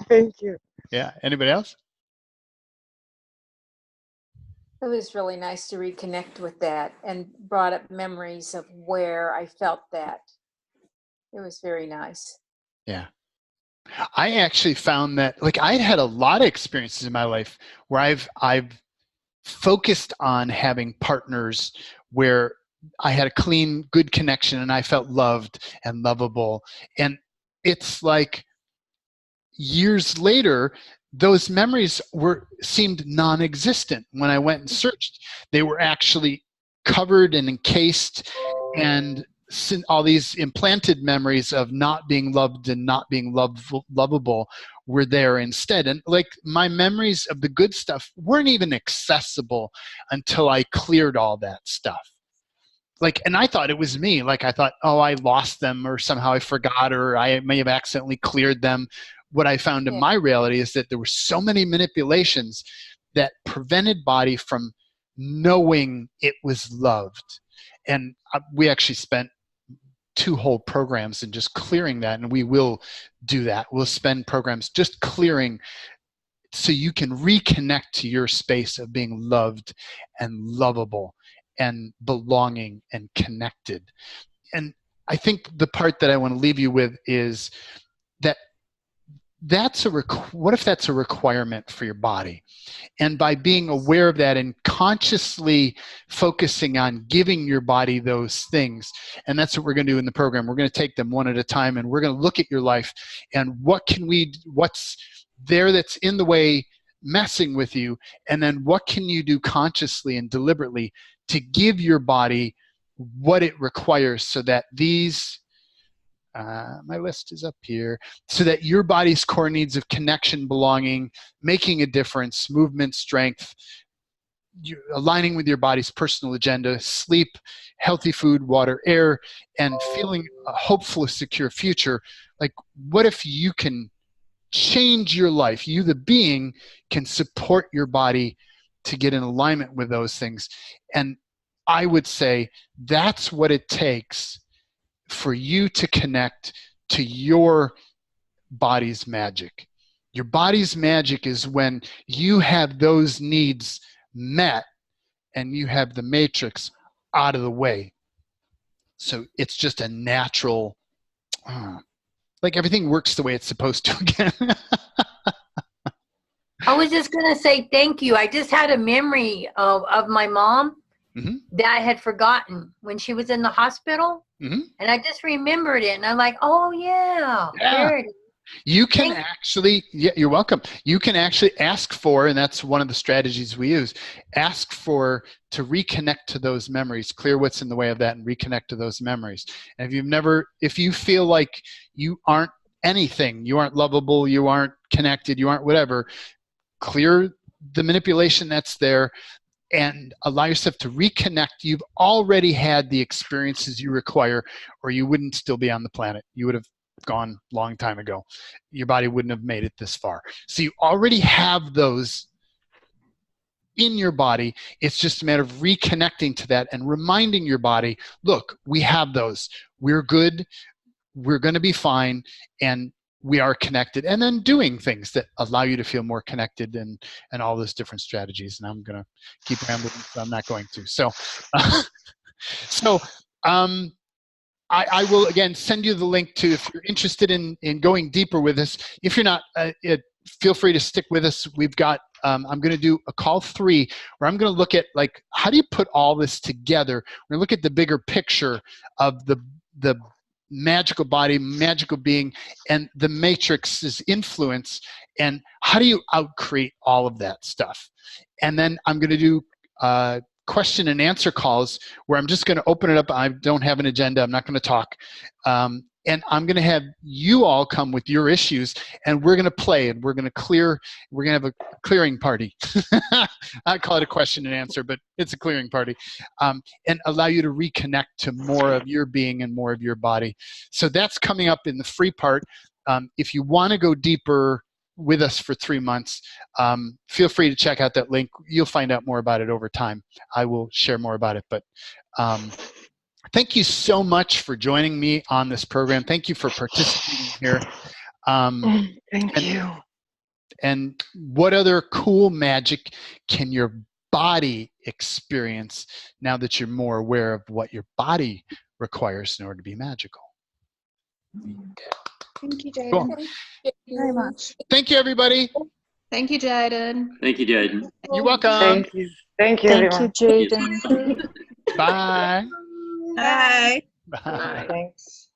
Thank you. Yeah. Anybody else? It was really nice to reconnect with that and brought up memories of where I felt that. It was very nice. Yeah. I actually found that, like, I had a lot of experiences in my life where I've focused on having partners where I had a clean, good connection and I felt loved and lovable. And it's like years later, those memories seemed non-existent. When I went and searched, they were actually covered and encased, and all these implanted memories of not being loved and not being lovable were there instead. And like, my memories of the good stuff weren't even accessible until I cleared all that stuff. Like, and I thought it was me. Like, I thought, oh, I lost them, or somehow I forgot, or I may have accidentally cleared them. What I found in my reality is that there were so many manipulations that prevented body from knowing it was loved. And we actually spent 2 whole programs in just clearing that, and we will do that. We'll spend programs just clearing so you can reconnect to your space of being loved and lovable and belonging and connected. And I think the part that I want to leave you with is that what if that's a requirement for your body? And by being aware of that and consciously focusing on giving your body those things, and that's what we're going to do in the program. We're going to take them one at a time, and we're going to look at your life and what's there that's in the way, messing with you, and then what can you do consciously and deliberately to give your body what it requires, so that these my list is up here, so that your body's core needs of connection, belonging, making a difference, movement, strength, aligning with your body's personal agenda, sleep, healthy food, water, air, and feeling a hopeful, secure future. Like, what if you can change your life? You, the being, can support your body to get in alignment with those things. And I would say that's what it takes for you to connect to your body's magic. Your body's magic is when you have those needs met and you have the matrix out of the way. So it's just a natural, like, everything works the way it's supposed to again. I was just going to say thank you. I just had a memory of my mom that I had forgotten when she was in the hospital. And I just remembered it. And I'm like, oh, yeah. There it is. You can actually, you're welcome. You can actually ask for, and that's one of the strategies we use, ask for to reconnect to those memories, clear what's in the way of that, and reconnect to those memories. And if you feel like you aren't anything, you aren't lovable, you aren't connected, you aren't whatever, clear the manipulation that's there and allow yourself to reconnect. You've already had the experiences you require, or you wouldn't still be on the planet. You would have gone a long time ago. Your body wouldn't have made it this far. So you already have those in your body. It's just a matter of reconnecting to that and reminding your body, look, we have those. We're good. We're going to be fine. And we are connected, and then doing things that allow you to feel more connected, and all those different strategies. And I'm going to keep rambling, so I'm not going to. So, I will again send you the link to, if you're interested in going deeper with this. If you're not, feel free to stick with us. We've got, I'm going to do a call 3 where I'm going to look at, like, how do you put all this together? We're going to look at the bigger picture of the magical body, magical being, and the matrix's influence, and how do you outcreate all of that stuff? And then I'm going to do question and answer calls where I'm just going to open it up. I don't have an agenda. I'm not going to talk. And I'm going to have you all come with your issues, and we're going to play, and we're going to clear. We're going to have a clearing party. I call it a question and answer, but it's a clearing party, and allow you to reconnect to more of your being and more of your body. So that's coming up in the free part. If you want to go deeper with us for 3 months, feel free to check out that link. You'll find out more about it over time. I will share more about it, but thank you so much for joining me on this program. Thank you for participating here. Thank you. And what other cool magic can your body experience now that you're more aware of what your body requires in order to be magical? Thank you, Jaden. Cool. Thank you very much. Thank you, everybody. Thank you, Jaden. Thank you, Jaden. You're welcome. Thank you. Thank you, everyone. Thank you, Jaden. Bye. Bye. Bye. Thanks.